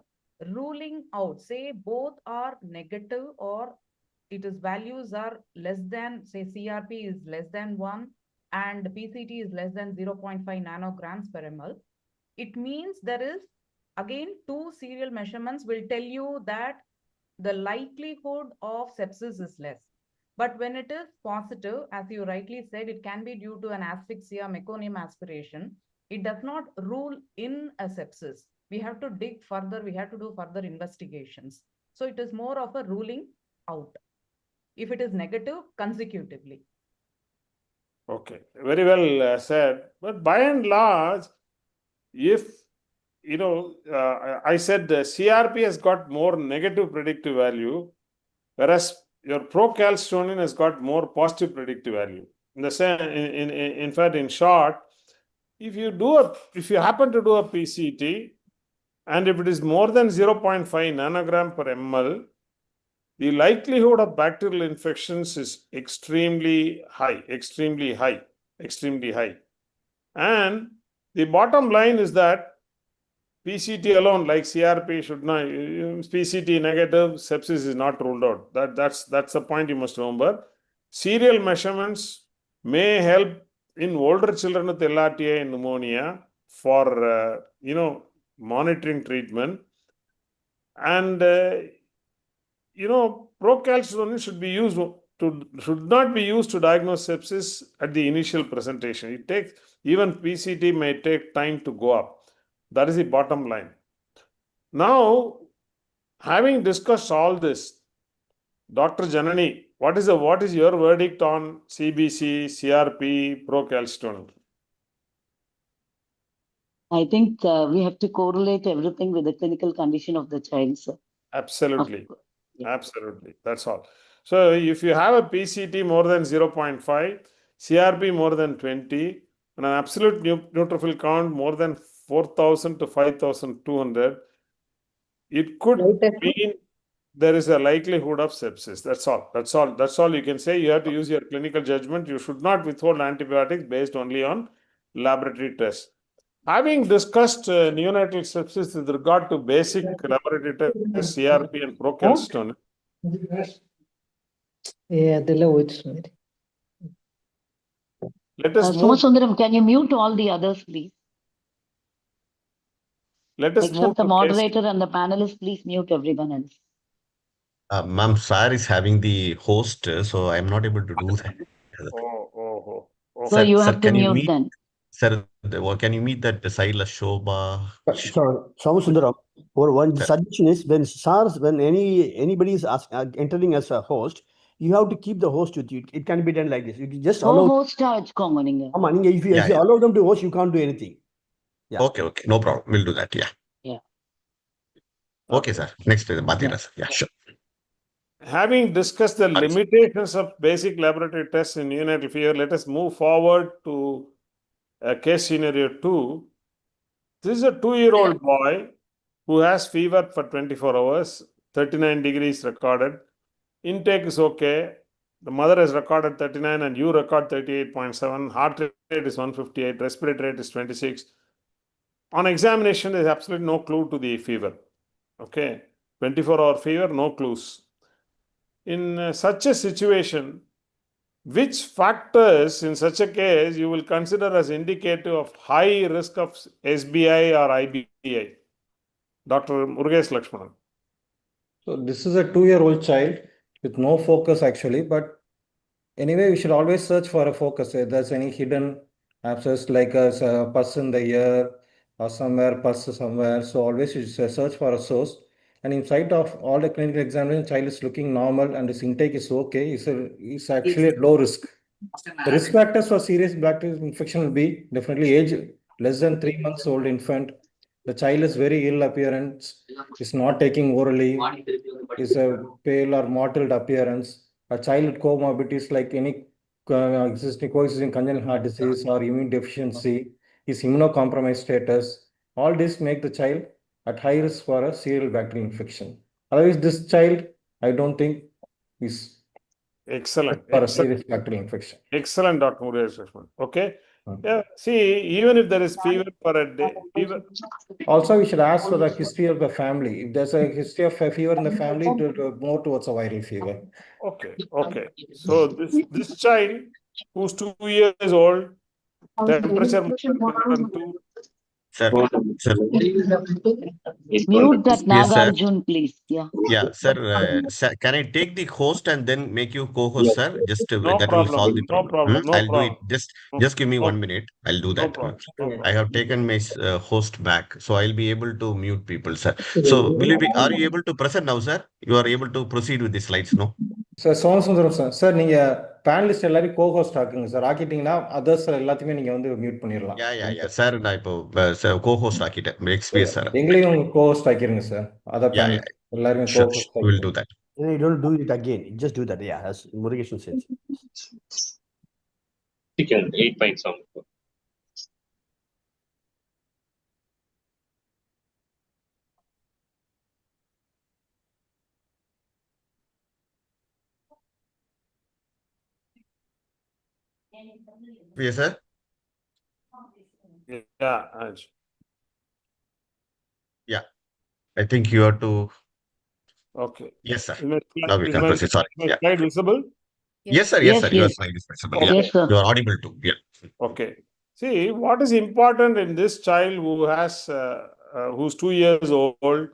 ruling out. Say both are negative or it is values are less than, say CRP is less than 1 and PCT is less than 0.5 nanograms per ml. It means there is, again, 2 serial measurements will tell you that the likelihood of sepsis is less. But when it is positive, as you rightly said, it can be due to an asphyxia, meconium aspiration. It does not rule in a sepsis. We have to dig further. We have to do further investigations. So it is more of a ruling out. If it is negative, consecutively. Okay, very well said. But by and large, if I said the CRP has got more negative predictive value, whereas your procalcitonin has got more positive predictive value. In fact, in short, if you happen to do a PCT, and if it is more than 0.5 nanogram per ml, the likelihood of bacterial infections is extremely high. And the bottom line is that PCT alone, like CRP, should not. PCT negative, sepsis is not ruled out. That's the point you must remember. Serial measurements may help in older children with LRTI and pneumonia for monitoring treatment. And procalcitonin should not be used to diagnose sepsis at the initial presentation. Even PCT may take time to go up. That is the bottom line. Now, having discussed all this, Dr. Janani, what is your verdict on CBC, CRP, procalcitonin? I think we have to correlate everything with the clinical condition of the child, sir. Absolutely. Absolutely. That's all. So if you have a PCT more than 0.5, CRP more than 20, and an absolute neutrophil count more than 4,000 to 5,200, it could mean there is a likelihood of sepsis. That's all. That's all. That's all you can say. You have to use your clinical judgment. You should not withhold antibiotics based only on laboratory tests. Having discussed neonatal sepsis with regard to basic laboratory tests, CRP and procalcitonin, let us move. Somasundaram, can you mute all the others, please? Let us move Except the to moderator and the panelists, please mute everyone else. Ma'am, sir is having the host, so I'm not able to do that. So you have to can you mute meet, then. sir, can you meet that Saila Shobha? So, Somasundaram, or one suggestion is when anybody is entering as a host, you have to keep the host with you. It can be done like this. You can just allow. Co-host charge, If you allow them to host, you can't do anything. Yeah. Okay, no problem. We'll do that. Yeah. Yeah. Okay, sir. Next, Bhatira, sir. Yeah, sure. Having discussed the limitations of basic laboratory tests in neonatal fever, let us move forward to case scenario 2. This is a 2-year-old boy who has fever for 24 hours, 39 degrees recorded. Intake is okay. The mother has recorded 39 and you record 38.7. Heart rate is 158. Respiratory rate is 26. On examination, there is absolutely no clue to the fever. Okay. 24-hour fever, no clues. In such a situation, which factors in such a case you will consider as indicative of high risk of SBI or IBI? Dr. Murugesh Lakshmanan. So this is a 2-year-old child with no focus actually, but anyway, we should always search for a focus. If there's any hidden abscess like a pus in the ear or somewhere, pus somewhere. So always you should search for a source. And in sight of all the clinical examination, child is looking normal and his intake is okay. He's actually at low risk. The risk factors for serious bacterial infection will be definitely age less than 3 months old infant. The child is very ill appearance, is not taking orally, is a pale or mottled appearance. A child with comorbidities like any coexisting congenital heart disease or immune deficiency, is immunocompromised status. All this make the child at high risk for a serial bacterial infection. Otherwise, this child, I don't think is excellent for a serious bacterial infection. Excellent, Dr. Murugesh Lakshmanan. Okay. Yeah. See, even if there is fever for a day, fever. Also, we should ask for the history of the family. If there's a history of a fever in the family, it will go more towards a viral fever. Okay. So this child who's 2 years old, temperature more than 102. Sir. Mute that Yes, sir. Nagarjun, please. Yeah. Yeah, sir, can I take the host and then make you co-host, sir? Just No that problem. will solve the No problem. problem. No I'll problem. do it. Just give me 1 minute. I'll do that. problem. No problem. I have taken my host back, so I'll be able to mute people, sir. So are you able to present now, sir? You are able to proceed with the slides, no? Sir, Somasundaram sir. Sir, நீங்க panelist எல்லாரையும் co-host ஆக்குங்க sir. ஆக்கிட்டீங்கன்னா others எல்லாத்தையுமே நீங்க வந்து mute பண்ணிரலாம். Yeah. Sir, நான் இப்போ co-host ஆக்கிட்டேன். XPS, sir. எங்களையும் co-host ஆக்கிருங்க sir. Other panelist எல்லாரையும் co-host ஆக்கிருங்க. We'll do that. You don't do it again. Just do that. Yeah, as Murugesh said. Chicken 8.7. Yes, sir. Yeah. I think you have to. Okay. Yes, sir. Now we can proceed. Sorry. My slide visible? Yes, sir. Your slide is visible. Yeah. Yes, sir. You are audible too. Yeah. Okay. See, what is important in this child who has who's 2 years old,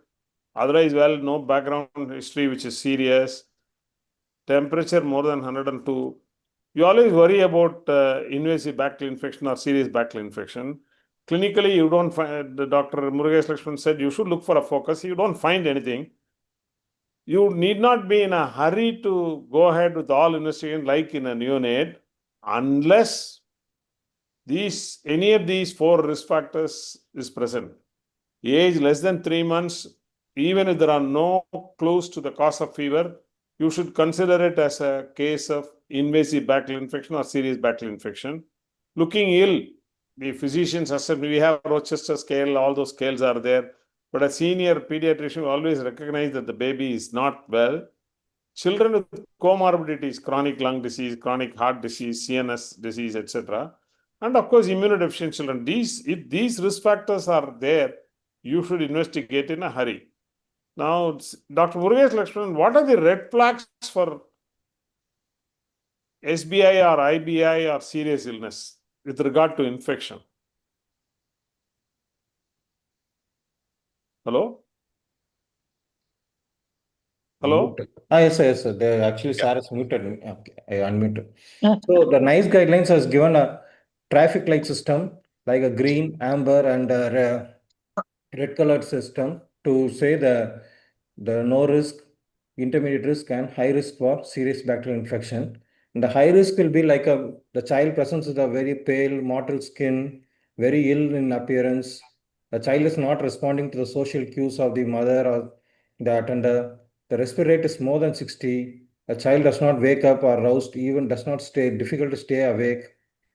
otherwise, no background history which is serious, temperature more than 102. You always worry about invasive bacterial infection or serious bacterial infection. Clinically, you don't find, Dr. Murugesh Lakshmanan said you should look for a focus. You don't find anything. You need not be in a hurry to go ahead with all investigation like in a neonate, unless any of these 4 risk factors is present. Age less than 3 months, even if there are no clues to the cause of fever, you should consider it as a case of invasive bacterial infection or serious bacterial infection. Looking ill, the physicians assess, we have Rochester scale, all those scales are there, but a senior pediatrician will always recognize that the baby is not well. Children with comorbidities, chronic lung disease, chronic heart disease, CNS disease, etc. And of course, immunodeficient children. If these risk factors are there, you should investigate in a hurry. Now, Dr. Murugesh Lakshman, what are the red flags for SBI or IBI or serious illness with regard to infection? Hello? Hello? Yes, yes, sir. They actually, Sarah is muted. Okay, I unmuted. So the NICE guidelines has given a traffic light system like a green, amber, and red colored system to say the no risk, intermediate risk, and high risk for serious bacterial infection. And the high risk will be like the child presents with a very pale, mottled skin, very ill in appearance. The child is not responding to the social cues of the mother or the attender. The respiratory rate is more than 60. A child does not wake up or roused, even does not stay, difficult to stay awake.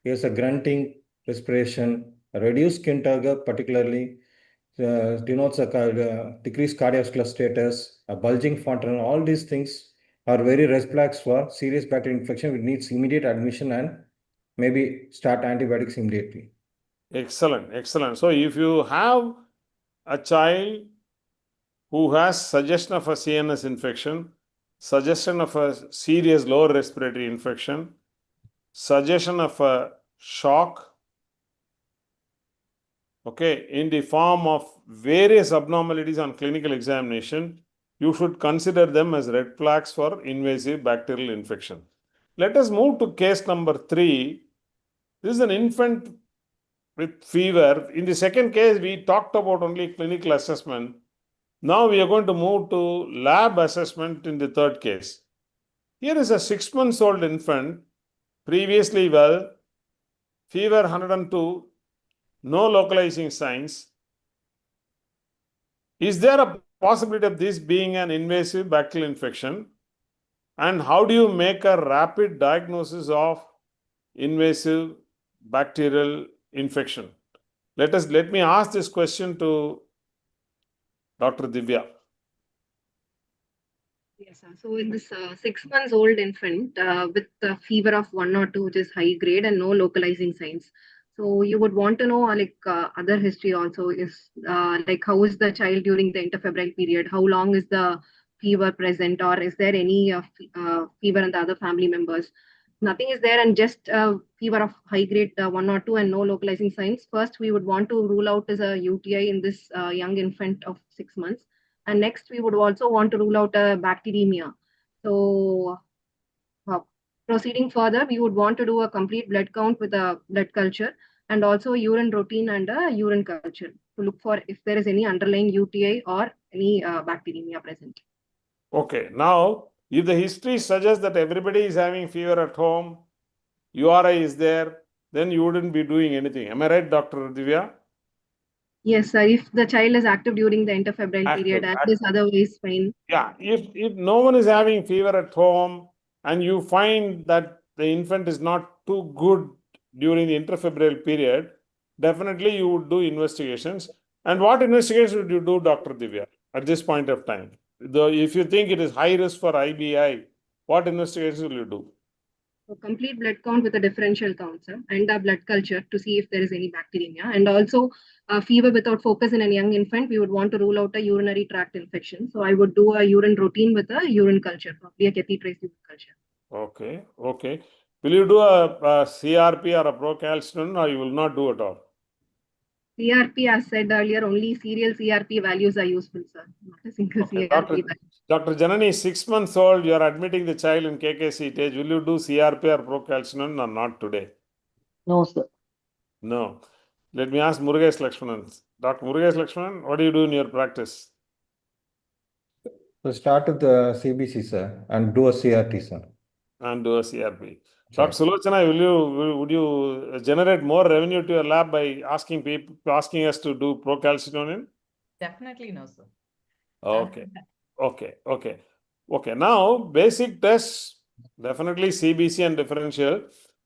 He has a grunting respiration, a reduced skin turgor, particularly denotes a decreased cardiovascular status, a bulging fontanelle. All these things are very red flags for serious bacterial infection, which needs immediate admission and maybe start antibiotics immediately. Excellent, excellent. So if you have a child who has suggestion of a CNS infection, suggestion of a serious lower respiratory infection, suggestion of a shock, okay, in the form of various abnormalities on clinical examination, you should consider them as red flags for invasive bacterial infection. Let us move to case number 3. This is an infant with fever. In the second case, we talked about only clinical assessment. Now we are going to move to lab assessment in the third case. Here is a 6-month-old infant, previously well, fever 102, no localizing signs. Is there a possibility of this being an invasive bacterial infection? And how do you make a rapid diagnosis of invasive bacterial infection? Let me ask this question to Dr. Divya. Yes, sir. So in this 6 months old infant with a fever of 1 or 2, which is high grade and no localizing signs. So you would want to know other history also is like how is the child during the interfebrile period? How long is the fever present, or is there any fever in the other family members? Nothing is there, and just fever of high grade 1 or 2 and no localizing signs. First, we would want to rule out as a UTI in this young infant of 6 months. And next, we would also want to rule out a bacteremia. So proceeding further, we would want to do a complete blood count with a blood culture and also a urine routine and a urine culture to look for if there is any underlying UTI or any bacteremia present. Okay, now if the history suggests that everybody is having fever at home, URI is there, then you wouldn't be doing anything. Am I right, Dr. Divya? Yes, sir. If the child is active during the interfebrile period and is otherwise fine. Yeah, if no one is having fever at home and you find that the infant is not too good during the interfebrile period, definitely you would do investigations. And what investigations would you do, Dr. Divya, at this point of time? If you think it is high risk for IBI, what investigations will you do? So complete blood count with a differential count, sir, and a blood culture to see if there is any bacteremia. And also fever without focus in a young infant, we would want to rule out a urinary tract infection. So I would do a urine routine with a urine culture, probably a catheterized urine culture. Okay, okay. Will you do a CRP or a procalcitonin, or you will not do at all? CRP, as said earlier, only serial CRP values are useful, sir. Not a single CRP value. Dr. Janani, 6 months old, you are admitting the child in KKC stage. Will you do CRP or procalcitonin or not today? No, sir. No. Let me ask Murugesh Lakshmanan. Dr. Murugesh Lakshmanan, what do you do in your practice? So start with the CBC, sir, and do a CRT, sir. And do a CRP. Dr. Sulochana, would you generate more revenue to your lab by asking us to do procalcitonin? Definitely no, sir. Okay. Now, basic tests, definitely CBC and differential.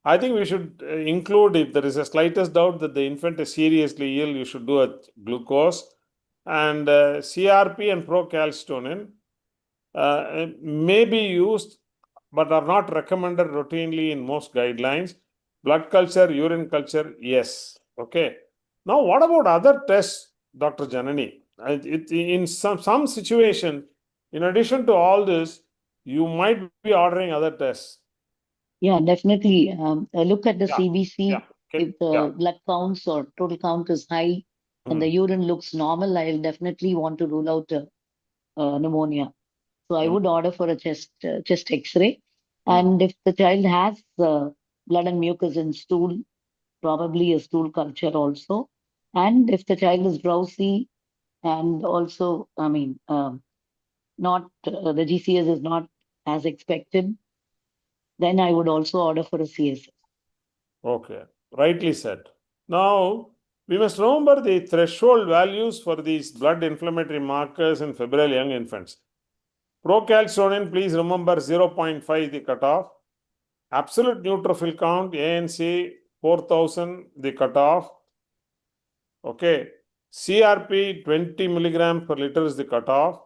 I think we should include, if there is a slightest doubt that the infant is seriously ill, you should do a glucose. And CRP and procalcitonin may be used but are not recommended routinely in most guidelines. Blood culture, urine culture, yes. Okay. Now, what about other tests, Dr. Janani? In some situation, in addition to all this, you might be ordering other tests. Yeah, definitely. Look at the Yeah, CBC. If the blood counts or total count is high and the urine looks normal, I'll definitely want to rule out pneumonia. So I would order for a chest X-ray. And if the child has blood and mucus in stool, probably a stool culture also. And if the child is drowsy and also, not the GCS is not as expected, then I would also order for a CSF. Okay, rightly said. Now, we must remember the threshold values for these blood inflammatory markers in febrile young infants. Procalcitonin, please remember 0.5 the cutoff. Absolute neutrophil count, ANC 4000 the cutoff. Okay, CRP 20 milligram per liter is the cutoff,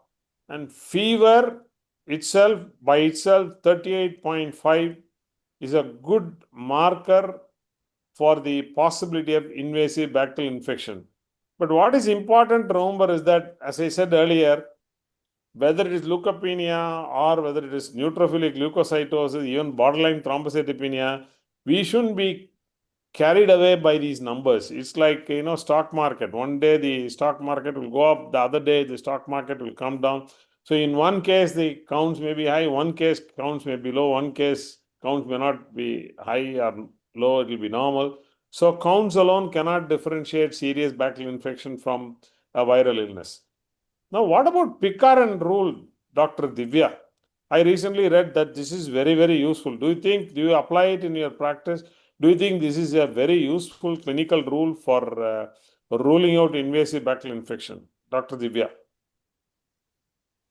and fever itself by itself 38.5 is a good marker for the possibility of invasive bacterial infection. But what is important to remember is that, as I said earlier, whether it is leukopenia or whether it is neutrophilic leukocytosis, even borderline thrombocytopenia, we shouldn't be carried away by these numbers. It's like, stock market. One day the stock market will go up, the other day the stock market will come down. So in one case the counts may be high, one case counts may be low, one case counts may not be high or low, it will be normal. So counts alone cannot differentiate serious bacterial infection from a viral illness. Now, what about Picaran rule, Dr. Divya? I recently read that this is very, very useful. Do you apply it in your practice? Do you think this is a very useful clinical rule for ruling out invasive bacterial infection? Dr. Divya.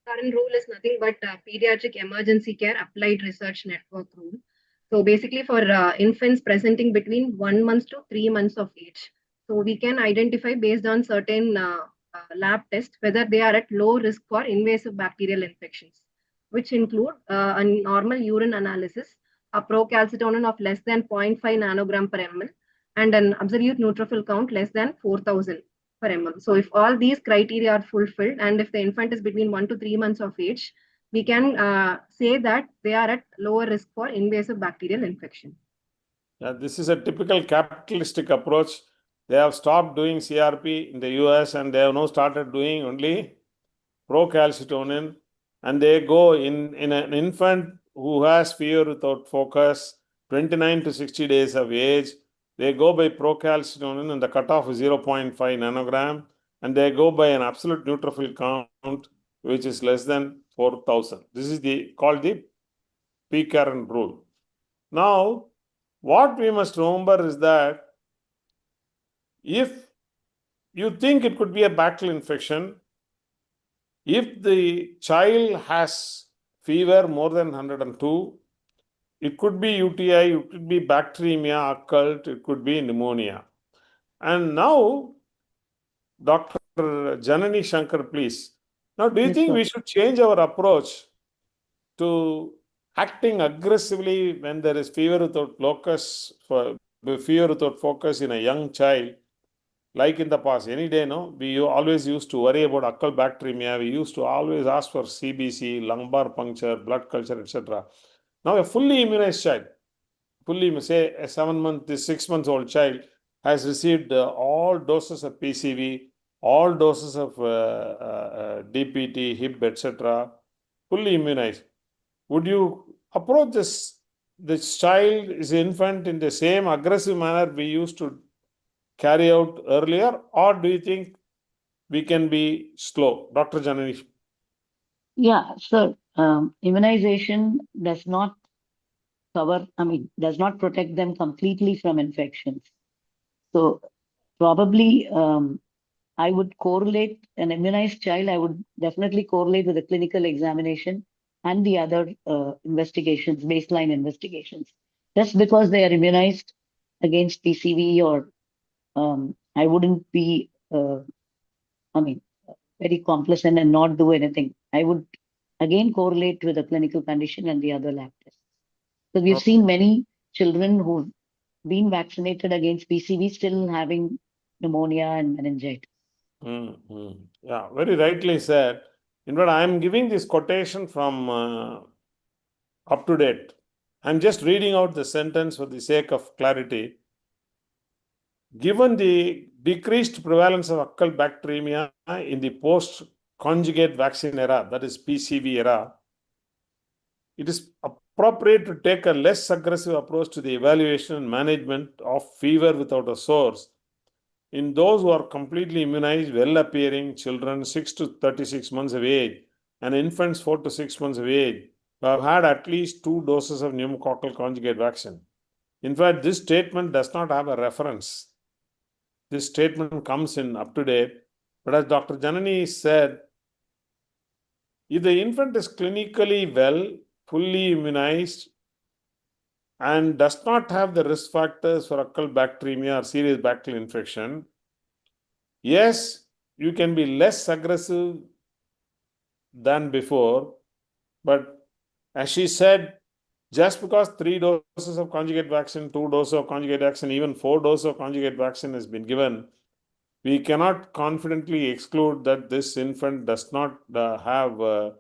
Current rule is nothing but pediatric emergency care applied research network rule. So basically for infants presenting between 1 month to 3 months of age. So we can identify based on certain lab tests whether they are at low risk for invasive bacterial infections, which include a normal urine analysis, a procalcitonin of less than 0.5 nanogram per ml, and an absolute neutrophil count less than 4,000 per ml. So if all these criteria are fulfilled and if the infant is between 1 to 3 months of age, we can say that they are at lower risk for invasive bacterial infection. Yeah, this is a typical capitalistic approach. They have stopped doing CRP in the US and they have now started doing only procalcitonin, and they go in an infant who has fever without focus, 29 to 60 days of age. They go by procalcitonin and the cutoff is 0.5 nanogram, and they go by an absolute neutrophil count which is less than 4,000. This is called the Picaran rule. Now, what we must remember is that if you think it could be a bacterial infection, if the child has fever more than 102, it could be UTI, it could be bacteremia, occult, it could be pneumonia. And now, Dr. Janani Shankar, please. Now, do you think we should change our approach to acting aggressively when there is fever without focus in a young child? Like in the past, any day, we always used to worry about occult bacteremia. We used to always ask for CBC, lumbar puncture, blood culture, etc. Now, a fully immunized child, say a 6 months old child has received all doses of PCV, all doses of DPT, HIB, etc., fully immunized. Would you approach this child, this infant, in the same aggressive manner we used to carry out earlier, or do you think we can be slow? Dr. Janani. Yeah, sir. Immunization does not does not protect them completely from infections. So probably I would correlate an immunized child, I would definitely correlate with the clinical examination and the other investigations, baseline investigations. Just because they are immunized against PCV or I wouldn't be, very complacent and not do anything. I would again correlate with the clinical condition and the other lab tests. Because we've seen many children who've been vaccinated against PCV still having pneumonia and meningitis. Yeah, very rightly said. In fact, I am giving this quotation from Up to Date. I'm just reading out the sentence for the sake of clarity. Given the decreased prevalence of occult bacteremia in the post-conjugate vaccine era, that is PCV era, it is appropriate to take a less aggressive approach to the evaluation and management of fever without a source in those who are completely immunized, well-appearing children 6 to 36 months of age and infants 4 to 6 months of age who have had at least 2 doses of pneumococcal conjugate vaccine. In fact, this statement does not have a reference. This statement comes in Up to Date. But as Dr. Janani said, if the infant is clinically well, fully immunized, and does not have the risk factors for occult bacteremia or serious bacterial infection, yes, you can be less aggressive than before. But as she said, just because 3 doses of conjugate vaccine, 2 doses of conjugate vaccine, even 4 doses of conjugate vaccine has been given, we cannot confidently exclude that this infant does not have a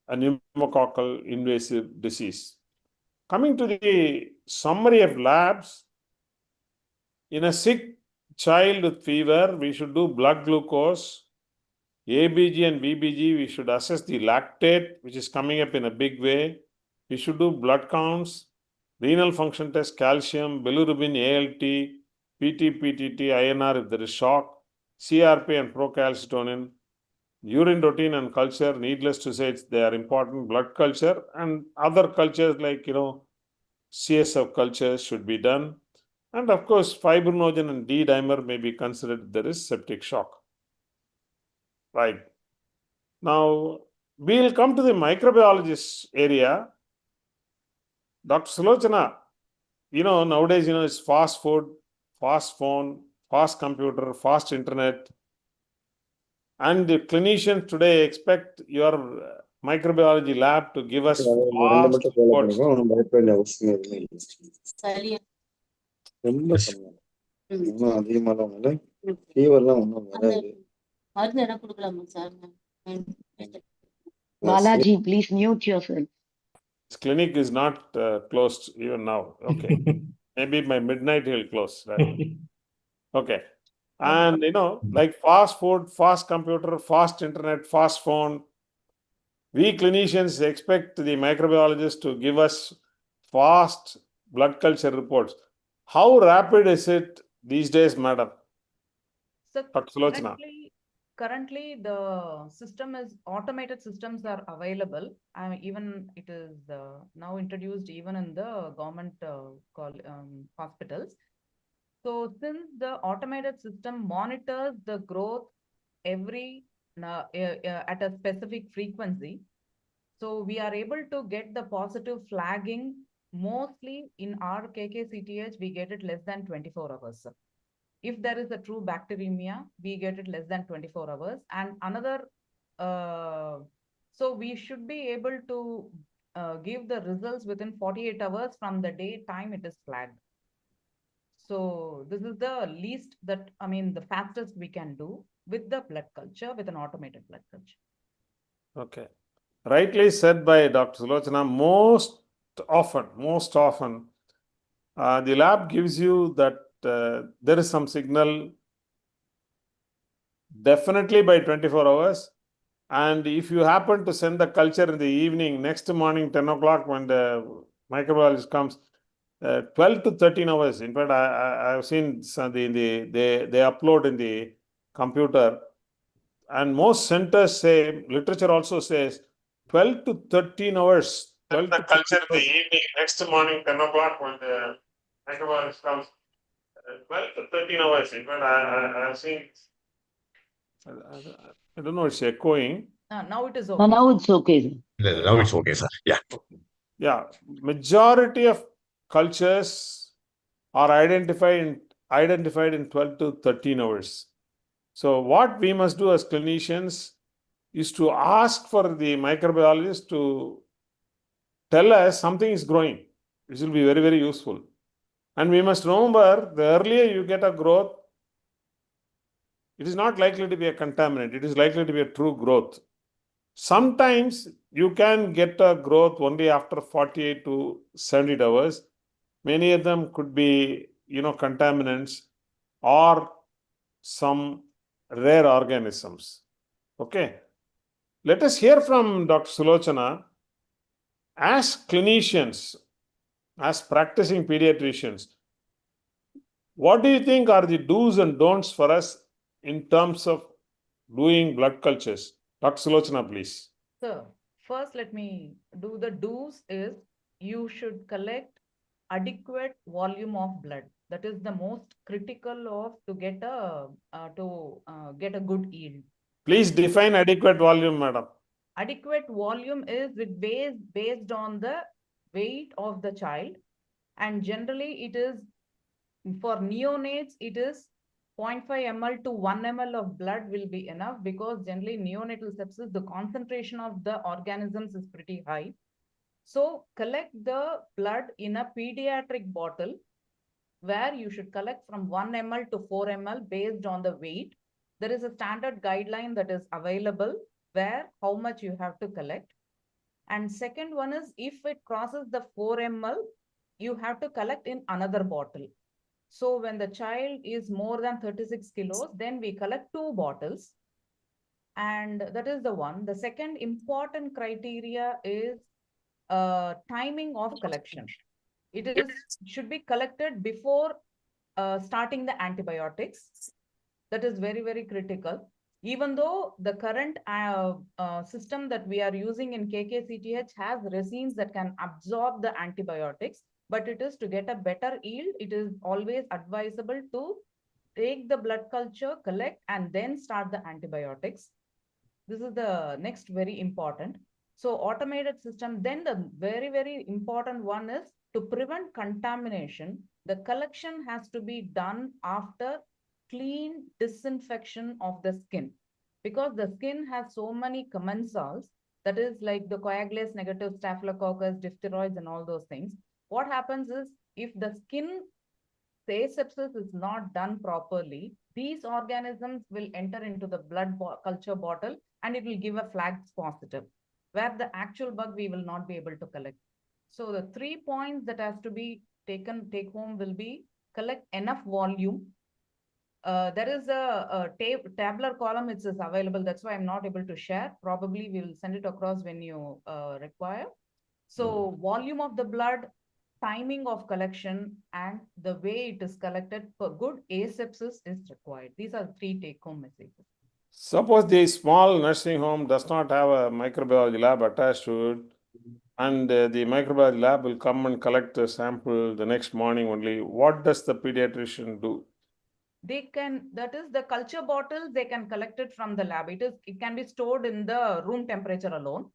pneumococcal invasive disease. Coming to the summary of labs, in a sick child with fever, we should do blood glucose, ABG and BBG, we should assess the lactate, which is coming up in a big way. We should do blood counts, renal function test, calcium, bilirubin, ALT, PT, PTT, INR if there is shock, CRP and procalcitonin, urine routine and culture, needless to say, they are important. Blood culture and other cultures like, CSF cultures should be done. And of course, fibrinogen and D-dimer may be considered if there is septic shock. Right. Now, we'll come to the microbiologist area. Dr. Sulochana, nowadays, it's fast food, fast phone, fast computer, fast internet. And the clinicians today expect your microbiology lab to give us fast reports. Balaji, please mute yourself. This clinic is not closed even now. Okay. Maybe by midnight he'll close. Right? Okay. And like fast food, fast computer, fast internet, fast phone, we clinicians expect the microbiologists to give us fast blood culture reports. How rapid is it these days, madam? So currently the system is automated systems are available. Even it is now introduced even in the government hospitals. So since the automated system monitors the growth every at a specific frequency, so we are able to get the positive flagging mostly in our KKCTH, we get it less than 24 hours. If there is a true bacteremia, we get it less than 24 hours. And another, so we should be able to give the results within 48 hours from the day time it is flagged. So this is the least the fastest we can do with the blood culture, with an automated blood culture. Okay. Rightly said by Dr. Sulochana, most often, the lab gives you that there is some signal definitely by 24 hours. And if you happen to send the culture in the evening, next morning, 10 o'clock, when the microbiologist comes, 12 to 13 hours. In fact, I've seen they upload in the computer. And most centers say, literature also says, 12 to 13 hours 12 the culture in the evening, next morning, 10 o'clock, when the microbiologist comes, 12 to 13 hours. Even I've seen, I don't know, it's echoing. Now it is okay. Now it's okay. Now it's okay, sir. Yeah. Yeah, majority of cultures are identified in 12 to 13 hours. So what we must do as clinicians is to ask for the microbiologist to tell us something is growing. This will be very, very useful. And we must remember, the earlier you get a growth, it is not likely to be a contaminant. It is likely to be a true growth. Sometimes you can get a growth only after 48 to 70 hours. Many of them could be, contaminants or some rare organisms. Okay. Let us hear from Dr. Sulochana. As clinicians, as practicing pediatricians, what do you think are the do's and don'ts for us in terms of doing blood cultures? Dr. Sulochana, please. So first, let me do the do's is you should collect adequate volume of blood. That is the most critical of to get a good yield. Please define adequate volume, madam. Adequate volume is based on the weight of the child, and generally it is for neonates it is 0.5 ml to 1 ml of blood will be enough, because generally neonatal sepsis, the concentration of the organisms is pretty high. So collect the blood in a pediatric bottle where you should collect from 1 ml to 4 ml based on the weight. There is a standard guideline that is available where how much you have to collect. And second one is if it crosses the 4 ml, you have to collect in another bottle. So when the child is more than 36 kilos, then we collect 2 bottles. And that is the one. The second important criteria is timing of collection. It should be collected before starting the antibiotics. That is very, very critical. Even though the current system that we are using in KKCTH has resins that can absorb the antibiotics, but it is to get a better yield, it is always advisable to take the blood culture, collect, and then start the antibiotics. This is the next very important. So automated system, then the very, very important one is to prevent contamination. The collection has to be done after clean disinfection of the skin, because the skin has so many commensals, that is like the coagulase negative staphylococcus, diphtheroids, and all those things. What happens is if the skin asepsis is not done properly, these organisms will enter into the blood culture bottle and it will give a flags positive, where the actual bug we will not be able to collect. So the 3 points that has to be take home will be collect enough volume. There is a tabular column, it is available. That's why I'm not able to share. Probably we will send it across when you require. So volume of the blood, timing of collection, and the way it is collected for good asepsis is required. These are 3 take-home messages. Suppose the small nursing home does not have a microbiology lab attached to it, and the microbiology lab will come and collect the sample the next morning only. What does the pediatrician do? They can, that is the culture bottles, they can collect it from the lab. It can be stored in the room temperature alone.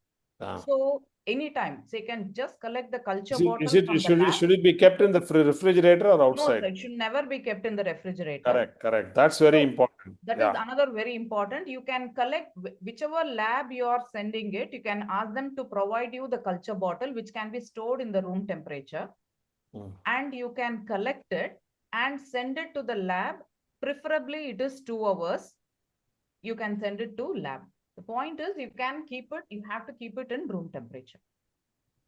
So anytime they can just collect the culture bottle from the lab. Should it be kept in the refrigerator or outside? No, it should never be kept in the refrigerator. Correct. That's very important. That is another very important. You can collect whichever lab you are sending it. You can ask them to provide you the culture bottle, which can be stored in the room temperature. And you can collect it and send it to the lab. Preferably it is 2 hours. You can send it to lab. The point is you can keep it, you have to keep it in room temperature.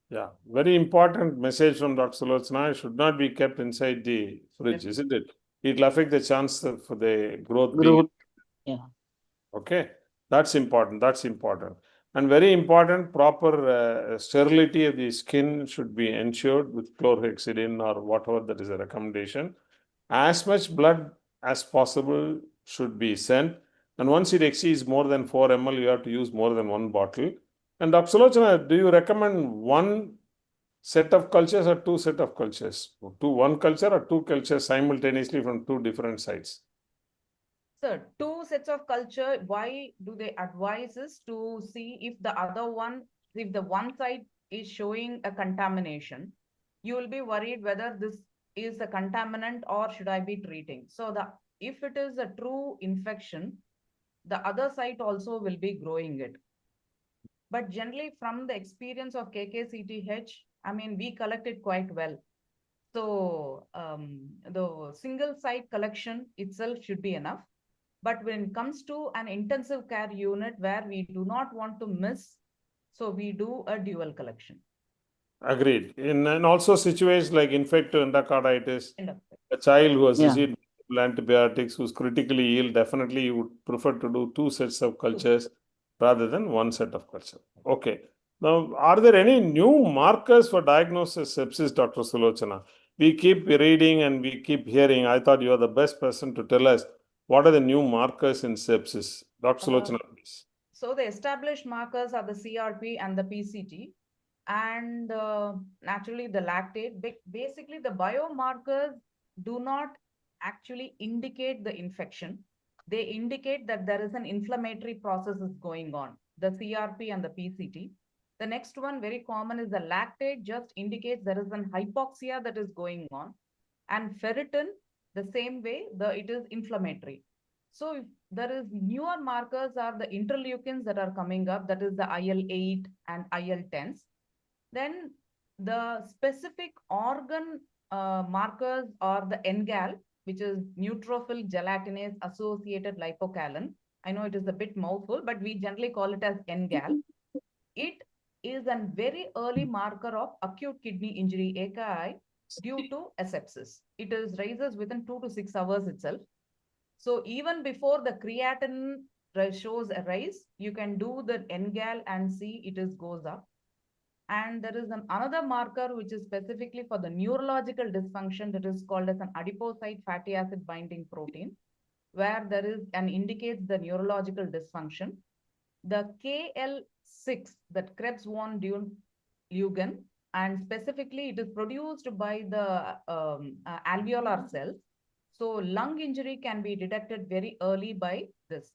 Yeah, very important message from Dr. Sulochana. It should not be kept inside the fridge, isn't it? It will affect the chance for the growth. Yeah. Okay, that's important. And very important, proper sterility of the skin should be ensured with chlorhexidine or whatever that is a recommendation. As much blood as possible should be sent. And once it exceeds more than 4 ml, you have to use more than 1 bottle. And Dr. Sulochana, do you recommend one set of cultures or two set of cultures? One culture or two cultures simultaneously from two different sites? Sir, two sets of culture, why do they advise us to see if the other one, if the one side is showing a contamination, you will be worried whether this is a contaminant or should I be treating. So if it is a true infection, the other site also will be growing it. But generally from the experience of KKCTH, I mean, we collect it quite well. So the single site collection itself should be enough. But when it comes to an intensive care unit where we do not want to miss, so we do a dual collection. Agreed. And also situations like infective endocarditis, a child who has received antibiotics, who's critically ill, definitely you would prefer to do two sets of cultures rather than one set of culture. Okay. Now, are there any new markers for diagnosis sepsis, Dr. Sulochana? We keep reading and we keep hearing. I thought you are the best person to tell us what are the new markers in sepsis. Dr. Sulochana, please. So the established markers are the CRP and the PCT. And naturally the lactate. Basically, the biomarkers do not actually indicate the infection. They indicate that there is an inflammatory process is going on, the CRP and the PCT. The next one, very common, is the lactate, just indicates there is an hypoxia that is going on. And ferritin, the same way, it is inflammatory. So if there is newer markers are the interleukins that are coming up, that is the IL-8 and IL-10s. Then the specific organ markers are the NGAL, which is neutrophil gelatinase associated lipocalin. I know it is a bit mouthful, but we generally call it as NGAL. It is a very early marker of acute kidney injury, AKI, due to sepsis. It is rises within 2 to 6 hours itself. So even before the creatinine shows a rise, you can do the NGAL and see it goes up. And there is another marker which is specifically for the neurological dysfunction that is called as an adipocyte fatty acid binding protein, where there is and indicates the neurological dysfunction. The KL6, that Krebs-Von Leugen, and specifically it is produced by the alveolar cells. So lung injury can be detected very early by this.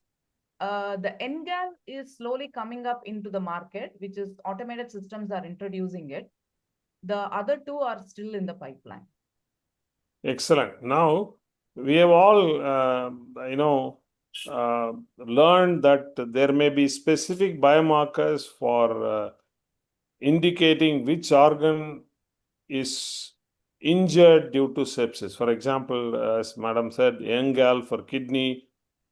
The NGAL is slowly coming up into the market, which is automated systems are introducing it. The other two are still in the pipeline. Excellent. Now, we have all, learned that there may be specific biomarkers for indicating which organ is injured due to sepsis. For example, as Madam said, NGAL for kidney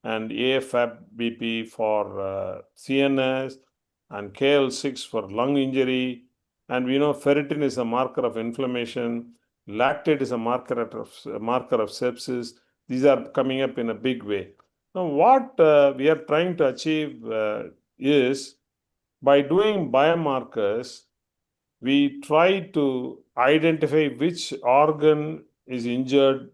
and AFAB-BP for CNS and KL6 for lung injury. And we know ferritin is a marker of inflammation. Lactate is a marker of sepsis. These are coming up in a big way. Now, what we are trying to achieve is by doing biomarkers, we try to identify which organ is injured,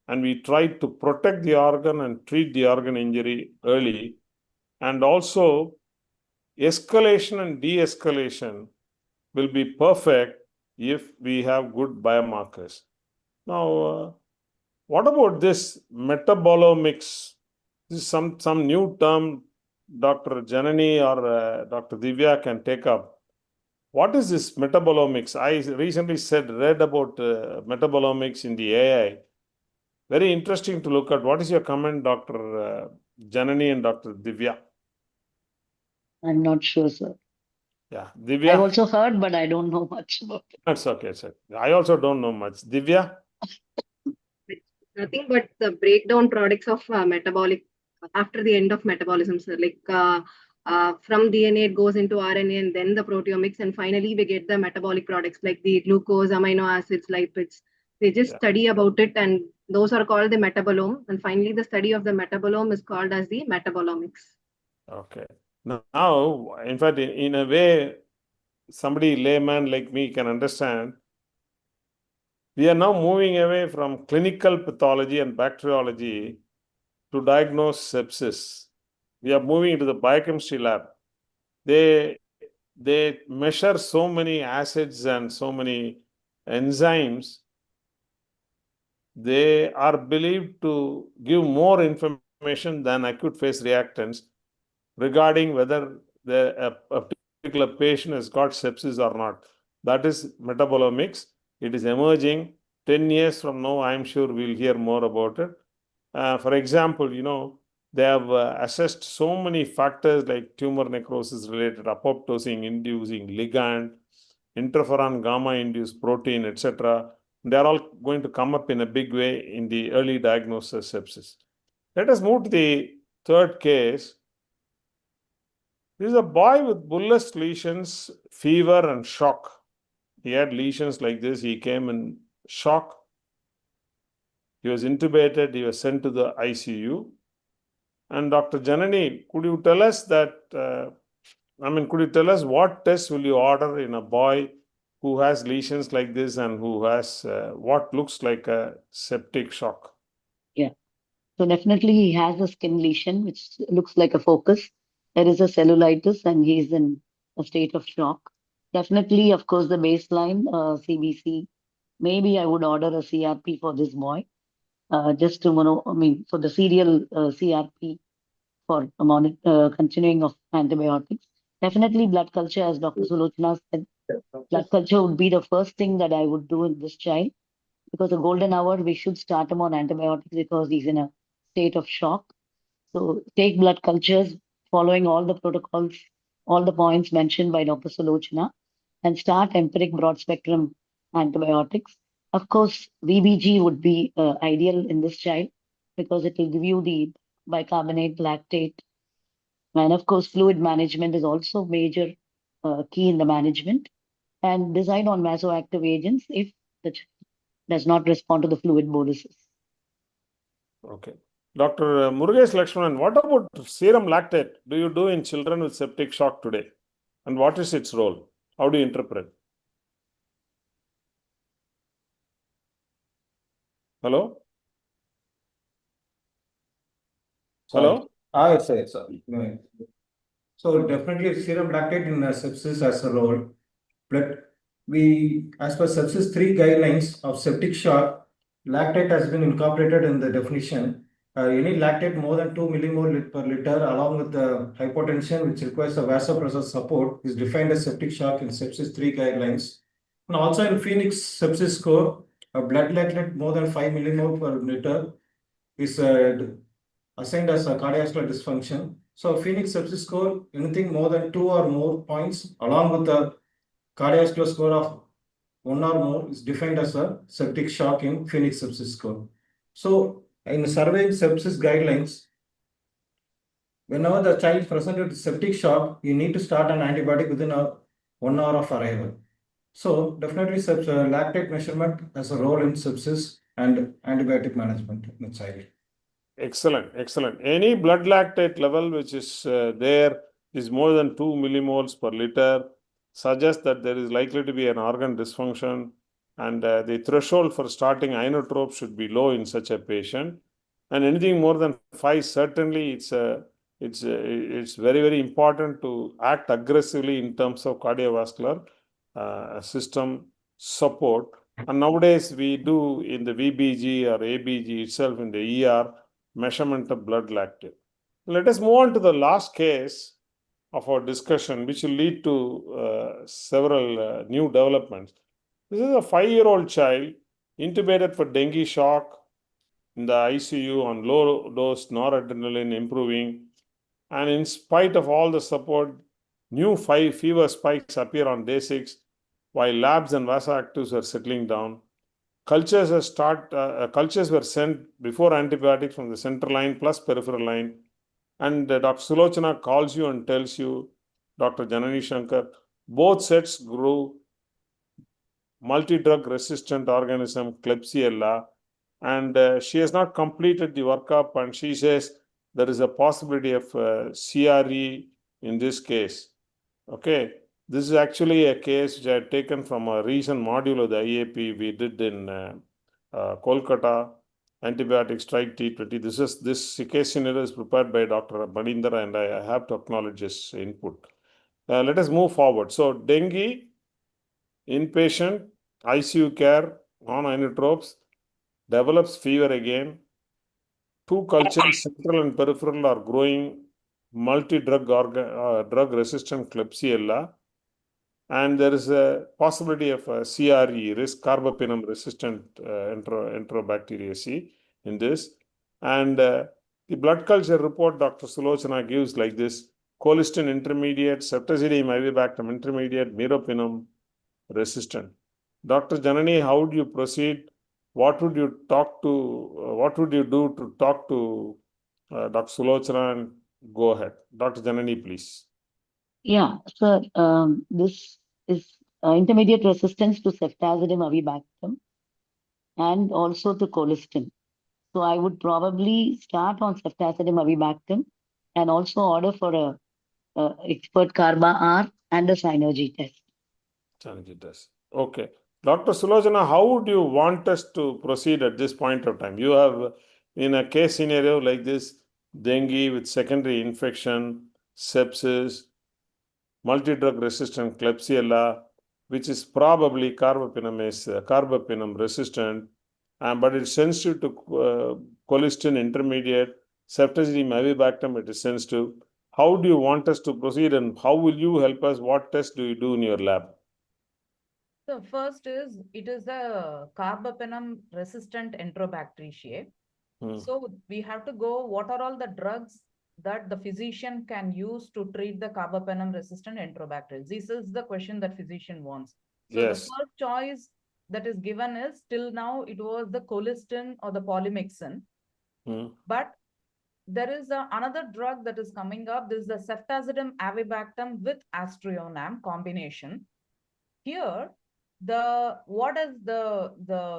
and we try to protect the organ and treat the organ injury early. And also, escalation and de-escalation will be perfect if we have good biomarkers. Now, what about this metabolomics? This is some new term Dr. Janani or Dr. Divya can take up. What is this metabolomics? I recently read about metabolomics in the AI. Very interesting to look at. What is your comment, Dr. Janani and Dr. Divya? I'm not sure, sir. Yeah, Divya? I've also heard, but I don't know much about it. That's okay, sir. I also don't know much. Divya? Nothing but the breakdown products of metabolic after the end of metabolism, sir. Like from DNA, it goes into RNA and then the proteomics, and finally we get the metabolic products like the glucose, amino acids, lipids. They just study about it, and those are called the metabolome. And finally, the study of the metabolome is called as the metabolomics. Okay. Now, in fact, in a way, somebody layman like me can understand. We are now moving away from clinical pathology and bacteriology to diagnose sepsis. We are moving into the biochemistry lab. They they measure so many acids and so many enzymes, they are believed to give more information than acute phase reactants regarding whether a particular patient has got sepsis or not. That is metabolomics. It is emerging. 10 years from now, I'm sure we'll hear more about it. For example, they have assessed so many factors like tumor necrosis related, apoptosis inducing ligand, interferon gamma induced protein, etc. They are all going to come up in a big way in the early diagnosis of sepsis. Let us move to the third case. This is a boy with bullous lesions, fever, and shock. He had lesions like this. He came in shock. He was intubated. He was sent to the ICU. And Dr. Janani, could you tell us could you tell us what tests will you order in a boy who has lesions like this and who has what looks like a septic shock? Yeah. So definitely he has a skin lesion, which looks like a focus. There is a cellulitis and he's in a state of shock. Definitely, of course, the baseline CBC. Maybe I would order a CRP for this boy, just to for the serial CRP for continuing of antibiotics. Definitely blood culture, as Dr. Sulochana said, blood culture would be the first thing that I would do in this child, because the golden hour, we should start him on antibiotics because he's in a state of shock. So take blood cultures, following all the protocols, all the points mentioned by Dr. Sulochana, and start empiric broad spectrum antibiotics. Of course, VBG would be ideal in this child because it will give you the bicarbonate, lactate. And of course, fluid management is also major key in the management, and decide on vasoactive agents if the child does not respond to the fluid boluses. Okay. Dr. Murugesh Lakshmanan, what about serum lactate? Do you do in children with septic shock today? And what is its role? How do you interpret? Hello? Hello? Yes, sir. So definitely serum lactate in sepsis has a role. But as per sepsis 3 guidelines of septic shock, lactate has been incorporated in the definition. Any lactate more than 2 millimole per liter along with the hypotension which requires a vasopressor support is defined as septic shock in sepsis 3 guidelines. And also in Phoenix sepsis score, a blood lactate more than 5 millimole per liter is assigned as a cardiovascular dysfunction. So Phoenix sepsis score, anything more than 2 or more points along with the cardiovascular score of 1 or more is defined as a septic shock in Phoenix sepsis score. So in surveying sepsis guidelines, whenever the child is presented with septic shock, you need to start an antibiotic within 1 hour of arrival. So definitely lactate measurement has a role in sepsis and antibiotic management in the child. Excellent, excellent. Any blood lactate level which is there is more than 2 millimoles per liter suggests that there is likely to be an organ dysfunction, and the threshold for starting inotrope should be low in such a patient. And anything more than 5, certainly it's very, very important to act aggressively in terms of cardiovascular system support. And nowadays we do in the VBG or ABG itself in the ER measurement of blood lactate. Let us move on to the last case of our discussion, which will lead to several new developments. This is a 5-year-old child intubated for dengue shock in the ICU on low dose noradrenaline improving. And in spite of all the support, new fever spikes appear on day 6, while labs and vasoactives are settling down. Cultures were sent before antibiotics from the central line plus peripheral line. And Dr. Sulochana calls you and tells you, Dr. Janani Shankar, both sets grew multi-drug resistant organism Klebsiella, and she has not completed the workup, and she says there is a possibility of CRE in this case. Okay, this is actually a case which I had taken from a recent module of the IAP we did in Kolkata, antibiotic strike T20. This case scenario is prepared by Dr. Maninder, and I have to acknowledge his input. let us move forward. So dengue, inpatient, ICU care, non-inotropes, develops fever again. Two cultures, central and peripheral, are growing multi-drug drug resistant Klebsiella, and there is a possibility of a CRE, risk carbapenem resistant enterobacteriaceae in this. And the blood culture report Dr. Sulochana gives like this: colistin intermediate, ceftazidime avibactam intermediate, meropenem resistant. Dr. Janani, how would you proceed? What would you talk to? What would you do to talk to Dr. Sulochana? And go ahead, Dr. Janani, please. Yeah, sir. This is intermediate resistance to ceftazidime avibactam and also to colistin. So I would probably start on ceftazidime avibactam and also order for a expert carba R and a synergy test. Synergy test. Okay. Dr. Sulochana, how would you want us to proceed at this point of time? You have, in a case scenario like this, dengue with secondary infection, sepsis, multi-drug resistant Klebsiella, which is probably carbapenem resistant, but it's sensitive to colistin intermediate, ceftazidime avibactam, it is sensitive. How do you want us to proceed, and how will you help us? What tests do you do in your lab? So first is, it is a carbapenem resistant Enterobacteriaceae. So we have to go, what are all the drugs that the physician can use to treat the carbapenem resistant Enterobacteriaceae? This is the question that physician wants. So the first choice that is given is, till now it was the colistin or the polymyxin. But there is another drug that is coming up. This is the ceftazidime avibactam with aztreonam combination. Here, what is the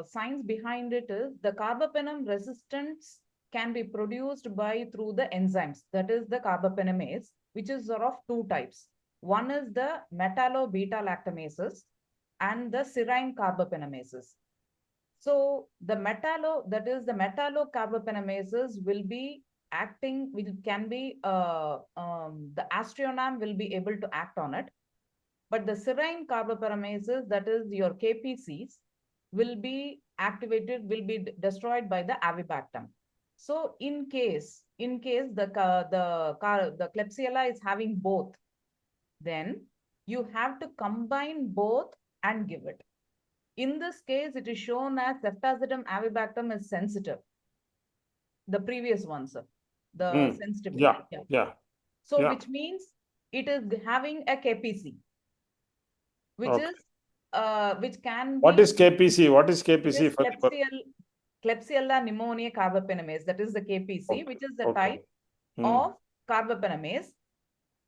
science behind it is, the carbapenem resistance can be produced through the enzymes, that is the carbapenemase, which is of two types. One is the metallo-beta-lactamases and the serine carbapenemases. So the metallo-carbapenemases will be acting, the aztreonam will be able to act on it. But the serine carbapenemases, that is your KPCs, will be activated, will be destroyed by the avibactam. So in case the Klebsiella is having both, then you have to combine both and give it. In this case, it is shown as ceftazidime avibactam is sensitive. The previous one, sir, the sensitivity. Yeah. So which means it is having a KPC. Which is which can be. What is KPC? What is KPC? Klebsiella pneumoniae carbapenemase. That is the KPC, which is the type of carbapenemase.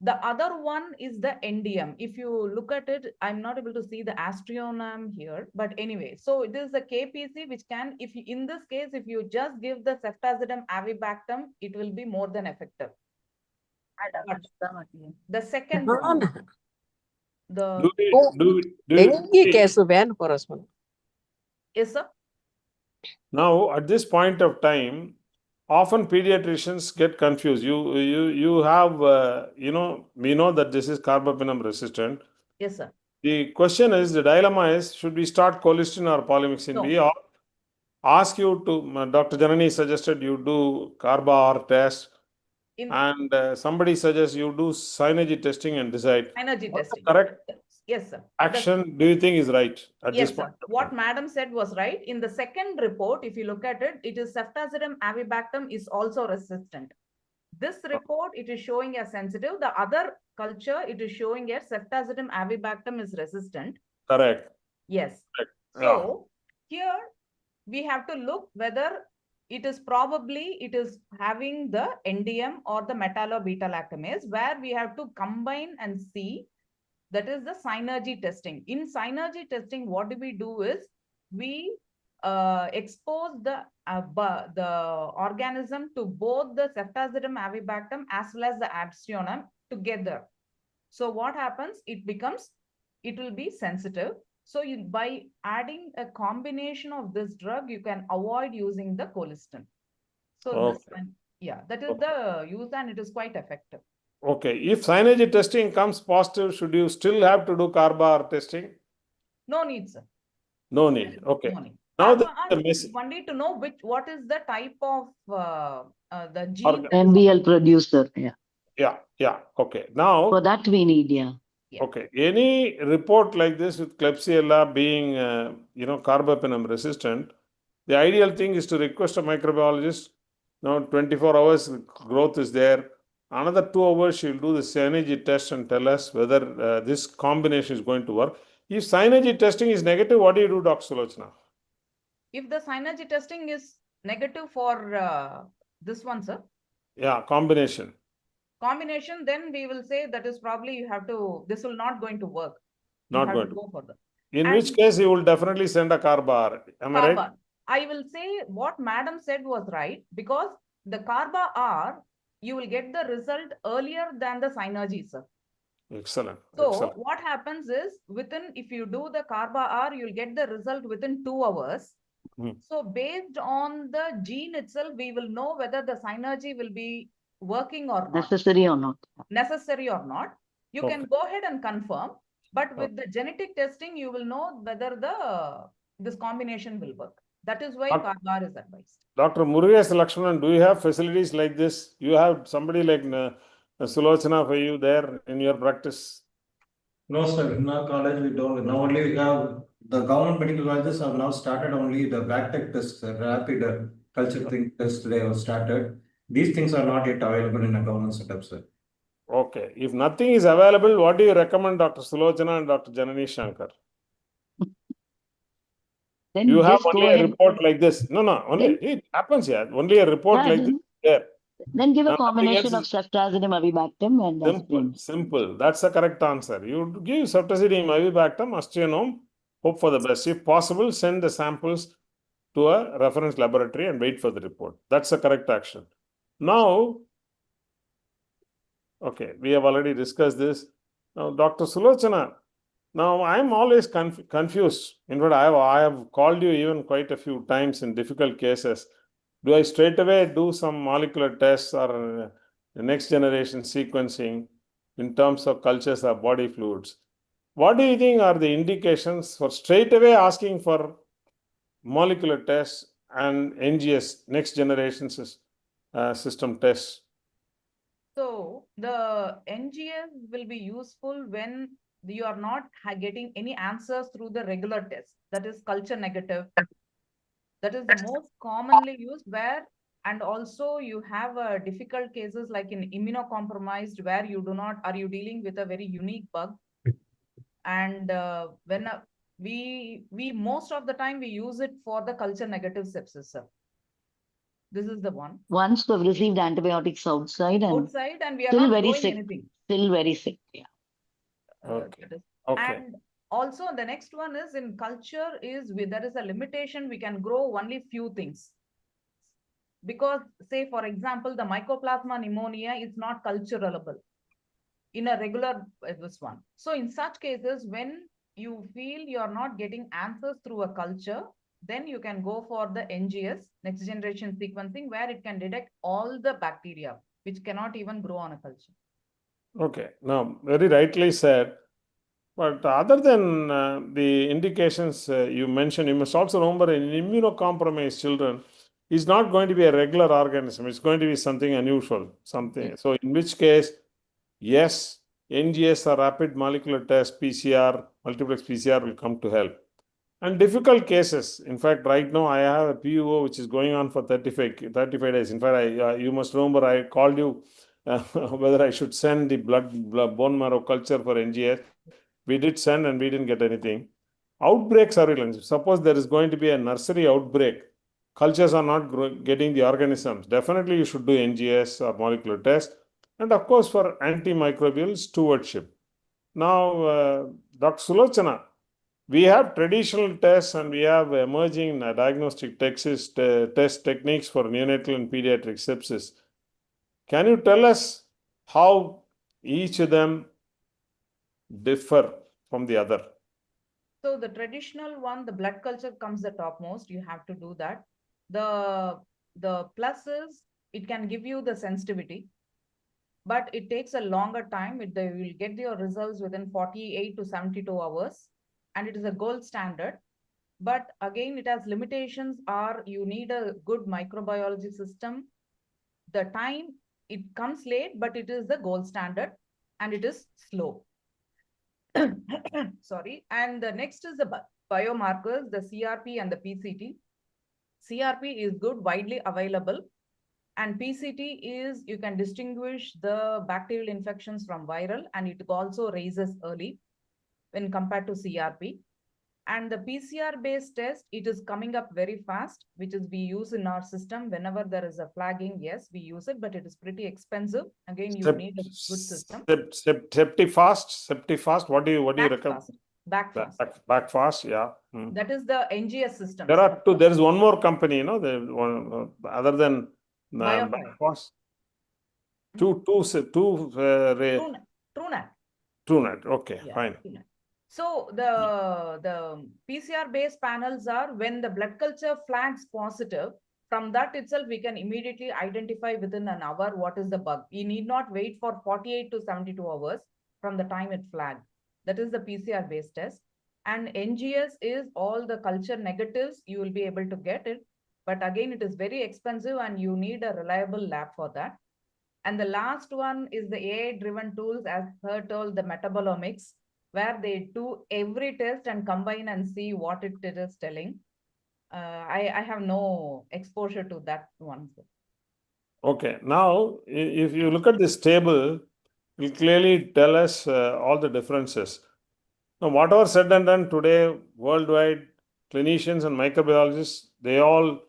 The other one is the NDM. If you look at it, I'm not able to see the aztreonam here, but anyway, so it is the KPC, which can, if you, in this case, if you just give the ceftazidime avibactam, it will be more than effective. The second one. Dengue case ban for us. Yes, sir. Now, at this point of time, often pediatricians get confused. You have, we know that this is carbapenem resistant. Yes, sir. The question is, the dilemma is, should we start colistin or polymyxin B, or ask you to, Dr. Janani suggested you do carba R test, and somebody suggests you do synergy testing and decide. Synergy testing. Correct? Yes, sir. Action, do you think is right at yes, this point? Sir. What madam said was right. In the second report, if you look at it, it is ceftazidime avibactam is also resistant. This report, it is showing as sensitive. The other culture, it is showing as ceftazidime avibactam is resistant. Correct. Yes. Correct. So here we have to look whether it is having the NDM or the metallo-beta-lactamase, where we have to combine and see. That is the synergy testing. In synergy testing, what we do is we expose the organism to both the ceftazidime avibactam as well as the aztreonam together. So what happens? It will be sensitive. So by adding a combination of this drug, you can avoid using the colistin. So that is the use, and it is quite effective. Okay, if signage testing comes positive, should you still have to do carbar testing? No need, sir. No need. Okay. No need. Now Carba the is only to know what is the type of the gene. Organ. MBL producer. Yeah. Yeah. Okay. Now. For that we need, yeah. Okay. Any report like this with Klebsiella being, carbapenem resistant, the ideal thing is to request a microbiologist. Now, 24 hours growth is there. Another 2 hours, she'll do the synergy test and tell us whether this combination is going to work. If synergy testing is negative, what do you do, Dr. Sulochana? If the synergy testing is negative for this one, sir. Yeah, combination. Combination, then we will say that is probably you have to, this will not going to work. Not you have going to go for that. In which case, you will definitely send a carbar. Am I right? I will say what madam said was right, because the carba R, you will get the result earlier than the synergy, sir. Excellent. So excellent. what happens is if you do the carba R, you'll get the result within 2 hours. So based on the gene itself, we will know whether the synergy will be working or not. Necessary or not. Necessary or not. You can go ahead and confirm, but with the genetic testing, you will know whether this combination will work. That is why carbar is advised. Dr. Murugesh Lakshmanan, do you have facilities like this? You have somebody like Sulochana for you there in your practice? No, sir. In our college, we don't. Now only we have the government medical colleges have now started only the black tech tests, rapid culture thing test. They have started. These things are not yet available in a government setup, sir. Okay. If nothing is available, what do you recommend, Dr. Sulochana and Dr. Janani Shankar? Then you have just only go a ahead. report like this. No, only it happens here. Only a report like this there. Then give a Now, combination of ceftazidime, avibactam and aspirin. Simple. That's the correct answer. You give ceftazidime, avibactam, aztreonam, hope for the best. If possible, send the samples to a reference laboratory and wait for the report. That's the correct action. Now, okay, we have already discussed this. Now, Dr. Sulochana, now I'm always confused. In fact, I have called you even quite a few times in difficult cases. Do I straight away do some molecular tests or next generation sequencing in terms of cultures or body fluids? What do you think are the indications for straight away asking for molecular tests and NGS, next generation system tests? So the NGS will be useful when you are not getting any answers through the regular test. That is culture negative. That is the most commonly used where, and also you have difficult cases like in immunocompromised where you are you dealing with a very unique bug. And when we most of the time we use it for the culture negative sepsis, sir. This is the one. Once we've received antibiotics outside and we are still not very growing sick. anything. Still very sick. Yeah. Okay. And also the next one is in culture is there is a limitation. We can grow only few things. Because say, for example, the Mycoplasma pneumonia is not culturable in a regular this one. So in such cases, when you feel you are not getting answers through a culture, then you can go for the NGS, next generation sequencing, where it can detect all the bacteria, which cannot even grow on a culture. Okay. Now, very rightly said. But other than the indications you mentioned, you must also remember in immunocompromised children, it's not going to be a regular organism. It's going to be something unusual, something. So in which case, yes, NGS or rapid molecular test, PCR, multiplex PCR will come to help. And difficult cases. In fact, right now I have a PUO which is going on for 35 days. In fact, you must remember I called you whether I should send the blood bone marrow culture for NGS. We did send and we didn't get anything. Outbreak surveillance. Suppose there is going to be a nursery outbreak. Cultures are not getting the organisms. Definitely you should do NGS or molecular test. And of course for antimicrobial stewardship. Now, Dr. Sulochana, we have traditional tests and we have emerging diagnostic test techniques for neonatal and pediatric sepsis. Can you tell us how each of them differ from the other? So the traditional one, the blood culture comes the topmost. You have to do that. The plus is it can give you the sensitivity. but it takes a longer time. You will get your results within 48 to 72 hours, and it is a gold standard. But again, it has limitations, or you need a good microbiology system. The time it comes late, but it is the gold standard, and it is slow. Sorry. And the next is the biomarkers, the CRP and the PCT. CRP is good, widely available. And PCT is, you can distinguish the bacterial infections from viral, and it also raises early when compared to CRP. And the PCR-based test, it is coming up very fast, which is we use in our system. Whenever there is a flagging, yes, we use it, but it is pretty expensive. Again, you need a good system. Septifast. What do you recommend? Backfast, yeah. That is the NGS system. There is one more company, you know, the one other than Backfast. TrueNet. Okay, yeah, fine. TrueNet. So the PCR-based panels are when the blood culture flags positive. From that itself, we can immediately identify within an hour what is the bug. We need not wait for 48 to 72 hours from the time it flagged. That is the PCR-based test. And NGS is all the culture negatives, you will be able to get it. But again, it is very expensive and you need a reliable lab for that. And the last one is the AI-driven tools, as Her told, the metabolomics, where they do every test and combine and see what it is telling. I have no exposure to that one. Okay, now if you look at this table, it will clearly tell us all the differences. Now, whatever said and done today, worldwide, clinicians and microbiologists, they all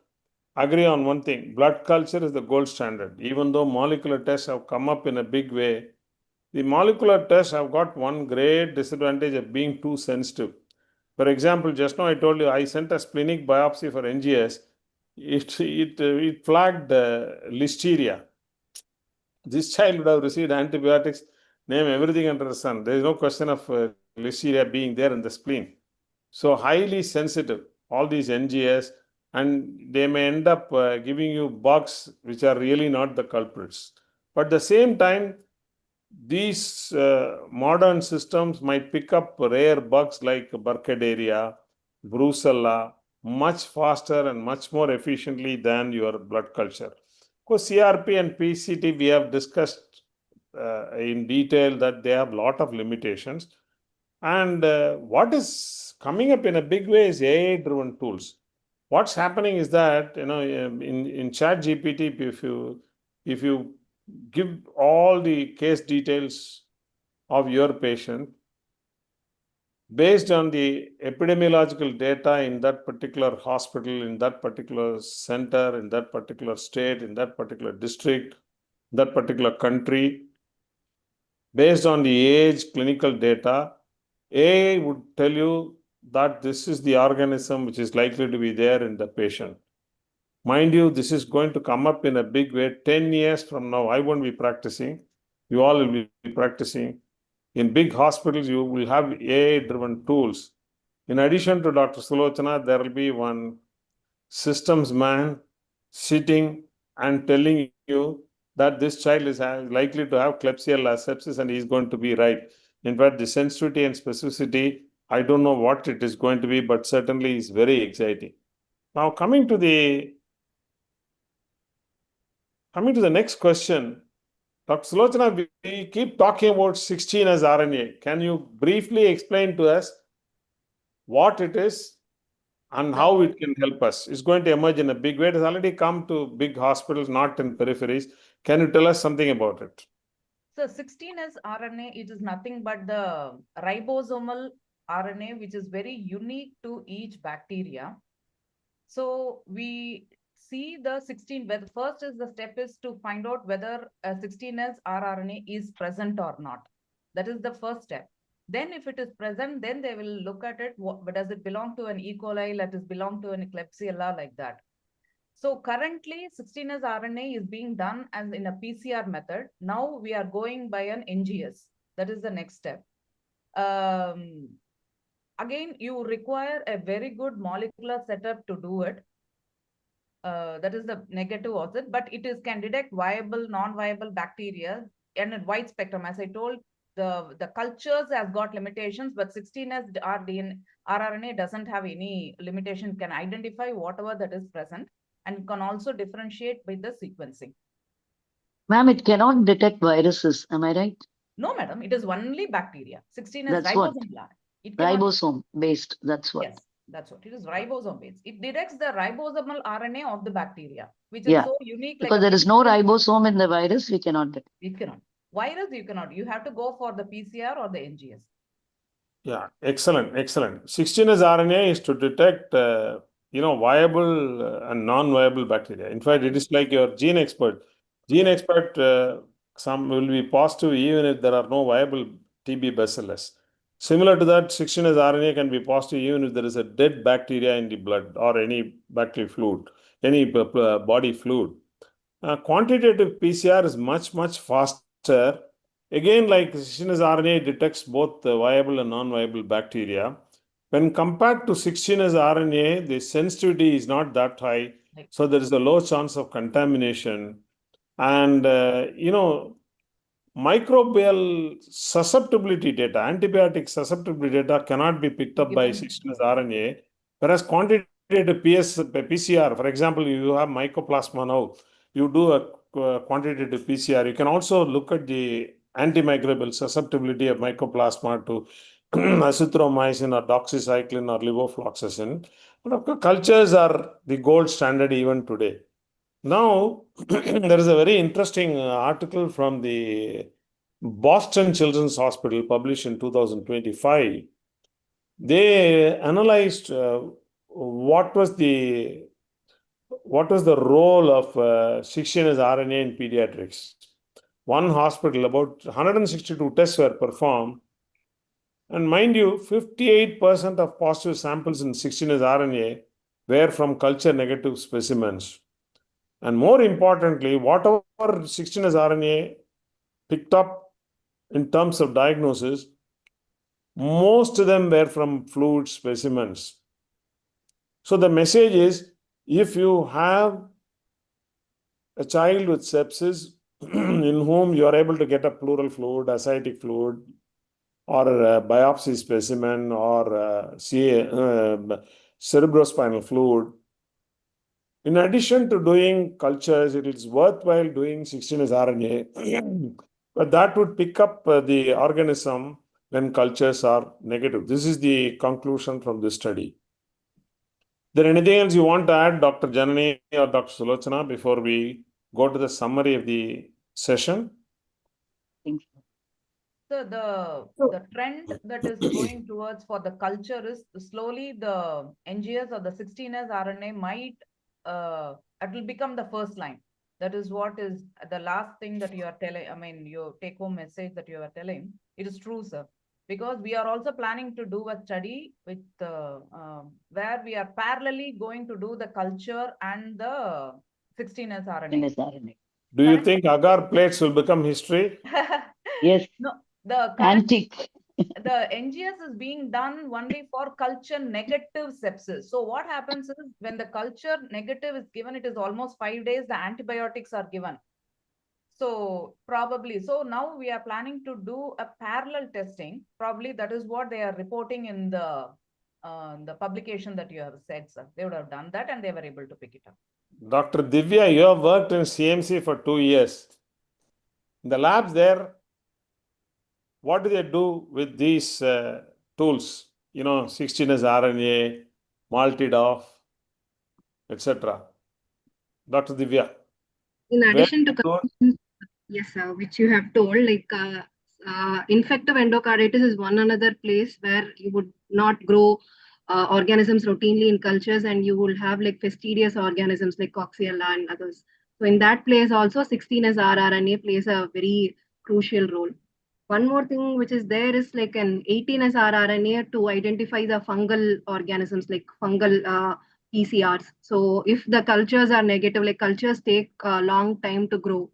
agree on one thing: blood culture is the gold standard. Even though molecular tests have come up in a big way, the molecular tests have got one great disadvantage of being too sensitive. For example, just now I told you I sent a splenic biopsy for NGS. It flagged listeria. This child would have received antibiotics, name everything under the sun. There is no question of listeria being there in the spleen. So highly sensitive, all these NGS, and they may end up giving you bugs which are really not the culprits. But at the same time, these modern systems might pick up rare bugs like Burkhardia, Brucella much faster and much more efficiently than your blood culture. Of course, CRP and PCT we have discussed in detail that they have a lot of limitations. And what is coming up in a big way is AI-driven tools. What's happening is that, you know, in ChatGPT, if you give all the case details of your patient based on the epidemiological data in that particular hospital, in that particular center, in that particular state, in that particular district, that particular country, based on the age, clinical data, AI would tell you that this is the organism which is likely to be there in the patient. Mind you, this is going to come up in a big way. 10 years from now, I won't be practicing. You all will be practicing. In big hospitals, you will have AI-driven tools. In addition to Dr. Sulochana, there will be one systems man sitting and telling you that this child is likely to have Klebsiella sepsis and he's going to be right. In fact, the sensitivity and specificity, I don't know what it is going to be, but certainly is very exciting. Now, coming to the next question, Dr. Sulochana, we keep talking about 16 as RNA. Can you briefly explain to us what it is and how it can help us? It's going to emerge in a big way. It has already come to big hospitals, not in peripheries. Can you tell us something about it? So 16S RNA, it is nothing but the ribosomal RNA, which is very unique to each bacteria. So we see the 16, where the first is the step is to find out whether a 16S rRNA is present or not. That is the first step. Then if it is present, then they will look at it. Does it belong to an E. coli? Does it belong to an Klebsiella, like that? So currently 16S RNA is being done as in a PCR method. Now we are going by an NGS. That is the next step. Again, you require a very good molecular setup to do it. That is the negative of it, but it can detect viable, non-viable bacteria. and a wide spectrum. As I told, the cultures have got limitations, but 16S rRNA doesn't have any limitation, can identify whatever that is present and can also differentiate by the sequencing. Ma'am, it cannot detect viruses. Am I right? No, madam, it is only bacteria. 16S That's what. ribosome RNA. It cannot, Ribosome based. That's what. yes, that's what. It is ribosome based. It detects the ribosomal RNA of the bacteria, which is Yeah. so unique. Because like there is no ribosome in the virus, we cannot detect. it cannot. Virus, you cannot. You have to go for the PCR or the NGS. Yeah, excellent, excellent. 16S RNA is to detect, viable and non-viable bacteria. In fact, it is like your gene expert. Gene expert, some will be positive even if there are no viable TB bacillus. Similar to that, 16S RNA can be positive even if there is a dead bacteria in the blood or any bacterial fluid, any body fluid. Quantitative PCR is much, much faster. Again, like 16S RNA detects both the viable and non-viable bacteria. When compared to 16S RNA, the sensitivity is not that high. So there is a low chance of contamination. And, microbial susceptibility data, antibiotic susceptibility data cannot be picked up by 16S RNA. Whereas quantitative PCR, for example, you have mycoplasma now, you do a quantitative PCR. You can also look at the antimicrobial susceptibility of mycoplasma to azithromycin or doxycycline or levofloxacin. But of course, cultures are the gold standard even today. Now, there is a very interesting article from the Boston Children's Hospital published in 2025. They analyzed what was the role of 16S RNA in pediatrics. One hospital, about 162 tests were performed. And mind you, 58% of positive samples in 16S RNA were from culture negative specimens. And more importantly, whatever 16S RNA picked up in terms of diagnosis, most of them were from fluid specimens. So the message is, if you have a child with sepsis in whom you are able to get a pleural fluid, ascitic fluid, or a biopsy specimen, or cerebrospinal fluid, in addition to doing cultures, it is worthwhile doing 16S RNA, but that would pick up the organism when cultures are negative. This is the conclusion from this study. Is there anything else you want to add, Dr. Janani or Dr. Sulochana, before we go to the summary of the session? So the trend that is going towards for the culture is slowly the NGS or the 16S RNA might it will become the first line. That is what is the last thing that you are telling. I mean, your take home message that you are telling. It is true, sir. Because we are also planning to do a study with where we are parallelly going to do the culture and the 16S RNA. Do you think agar plates will become history? Yes. No, the antique. The NGS is being done only for culture negative sepsis. So what happens is when the culture negative is given, it is almost 5 days, the antibiotics are given. So probably, so now we are planning to do a parallel testing. Probably that is what they are reporting in the publication that you have said, sir. They would have done that and they were able to pick it up. Dr. Divya, you have worked in CMC for 2 years. In the labs there, what do they do with these tools? 16S RNA, MaltiDoff, etc. Dr. Divya. In addition to yes, sir, which you have told, like infective endocarditis is one another place where you would not grow organisms routinely in cultures, and you will have like fastidious organisms like Coxiella and others. So in that place also 16S rRNA plays a very crucial role. One more thing which is there is like an 18S rRNA to identify the fungal organisms like fungal PCRs. So if the cultures are negative, like cultures take a long time to grow,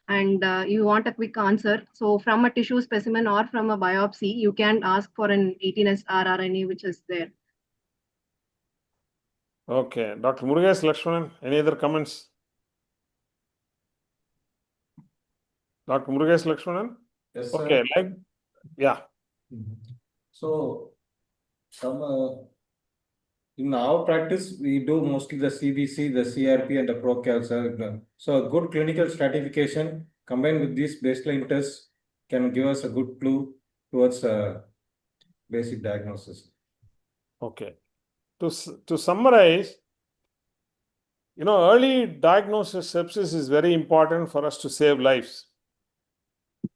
and you want a quick answer. So from a tissue specimen or from a biopsy, you can ask for an 18S rRNA which is there. Okay. Dr. Murugesh Lakshmanan, any other comments? Dr. Murugesh Lakshmanan? Yes, sir. Okay, yeah. So, in our practice, we do mostly the CBC, the CRP, and the ProCal, sir. So, a good clinical stratification combined with these baseline tests can give us a good clue towards basic diagnosis. Okay. To summarize, early diagnosis sepsis is very important for us to save lives.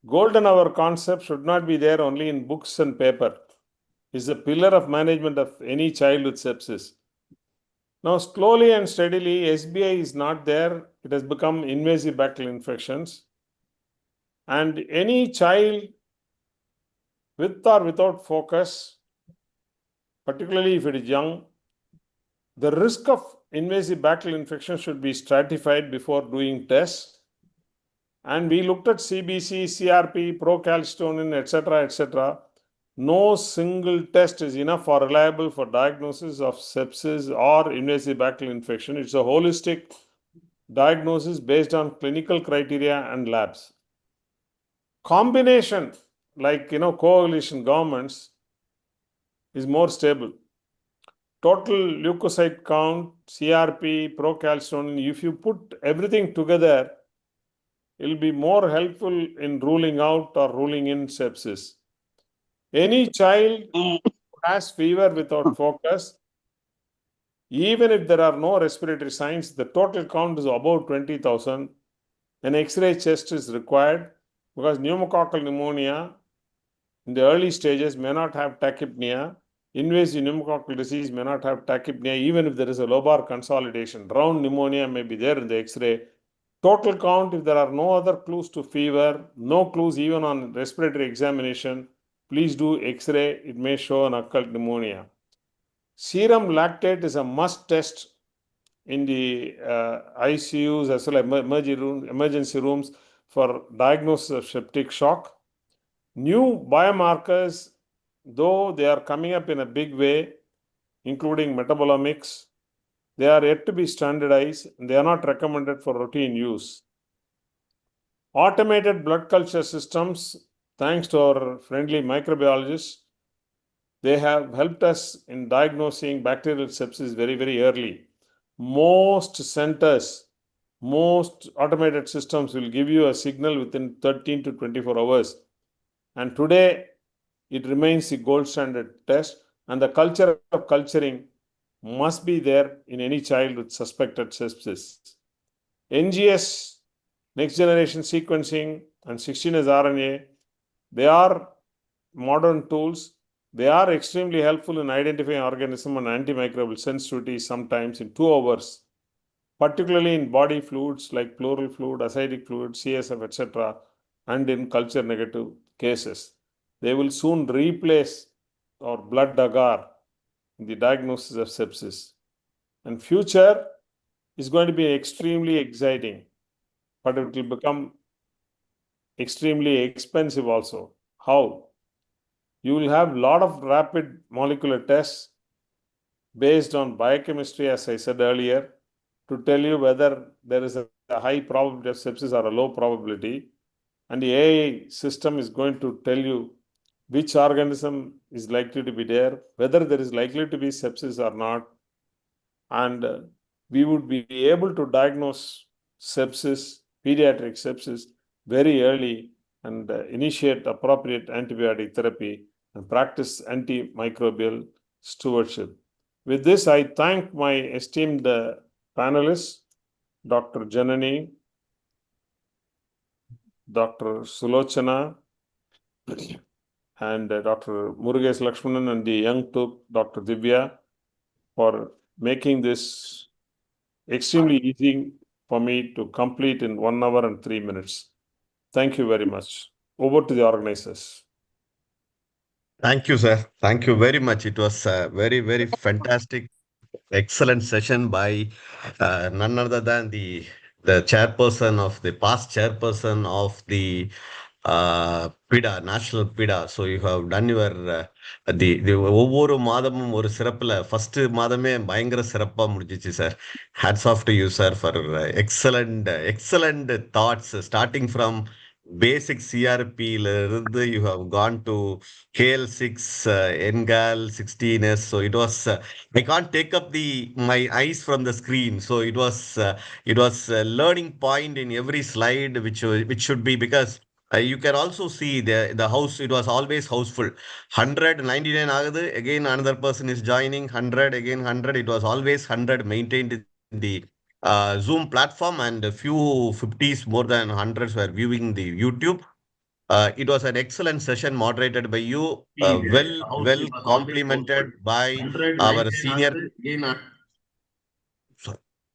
Golden hour concept should not be there only in books and paper. It's a pillar of management of any child with sepsis. Now, slowly and steadily, SBI is not there. It has become invasive bacterial infections. And any child with or without focus, particularly if it is young, the risk of invasive bacterial infection should be stratified before doing tests. And we looked at CBC, CRP, procalcitonin, etc., etc. No single test is enough or reliable for diagnosis of sepsis or invasive bacterial infection. It's a holistic diagnosis based on clinical criteria and labs. Combination, like coalition governments, is more stable. Total leukocyte count, CRP, procalcitonin, if you put everything together, it will be more helpful in ruling out or ruling in sepsis. Any child who has fever without focus, even if there are no respiratory signs, the total count is above 20,000. An X-ray test is required because pneumococcal pneumonia in the early stages may not have tachypnea. Invasive pneumococcal disease may not have tachypnea even if there is a lobar consolidation. Round pneumonia may be there in the X-ray. Total count, if there are no other clues to fever, no clues even on respiratory examination, please do X-ray. It may show an occult pneumonia. Serum lactate is a must test in the ICUs as well as emergency rooms for diagnosis of septic shock. New biomarkers, though they are coming up in a big way, including metabolomics, they are yet to be standardized and they are not recommended for routine use. Automated blood culture systems, thanks to our friendly microbiologists, they have helped us in diagnosing bacterial sepsis very, very early. Most centers, most automated systems will give you a signal within 13 to 24 hours. And today, it remains the gold standard test, and the culture of culturing must be there in any child with suspected sepsis. NGS, next generation sequencing, and 16S RNA, they are modern tools. They are extremely helpful in identifying organism and antimicrobial sensitivity sometimes in 2 hours, particularly in body fluids like pleural fluid, ascitic fluid, CSF, etc., and in culture negative cases. They will soon replace our blood agar in the diagnosis of sepsis. And future is going to be extremely exciting, but it will become extremely expensive also. How? You will have a lot of rapid molecular tests based on biochemistry, as I said earlier, to tell you whether there is a high probability of sepsis or a low probability. And the AI system is going to tell you which organism is likely to be there, whether there is likely to be sepsis or not. And we would be able to diagnose sepsis, pediatric sepsis, very early and initiate appropriate antibiotic therapy and practice antimicrobial stewardship. With this, I thank my esteemed panelists, Dr. Janani, Dr. Sulochana, and Dr. Murugesh Lakshmanan, and the young took Dr. Divya, for making this extremely easy for me to complete in 1 hour and 3 minutes. Thank you very much. Over to the organizers. Thank you, sir. Thank you very much. It was a very, very fantastic, excellent session by none other than the chairperson of the past chairperson of the PIDA, National PIDA. So you have done your the ஒவ்வொரு மாதமும் ஒரு சிறப்புல first மாதமே பயங்கர சிறப்பா முடிஞ்சிச்சு sir. Hats off to you, sir, for excellent thoughts starting from basic CRP you have gone to KL6, NGAL 16S. So it was I can't take up my eyes from the screen. So it was a learning point in every slide, which should be, because you can also see the house. It was always houseful. 199 agadu, again another person is joining. 100 again 100. It was always 100 maintained in the Zoom platform, and a few 50s, more than hundreds were viewing the YouTube. It was an excellent session moderated by you, well complemented by our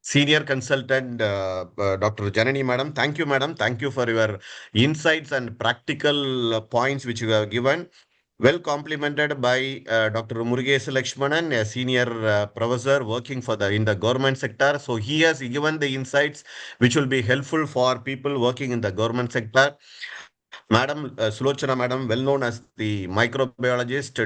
senior consultant, Dr. Janani Madam. Thank you, Madam. Thank you for your insights and practical points which you have given. Well complemented by Dr. Murugesh Lakshmanan, a senior professor working in the government sector. So he has given the insights which will be helpful for people working in the government sector. Madam Sulochana Madam, well known as the microbiologist,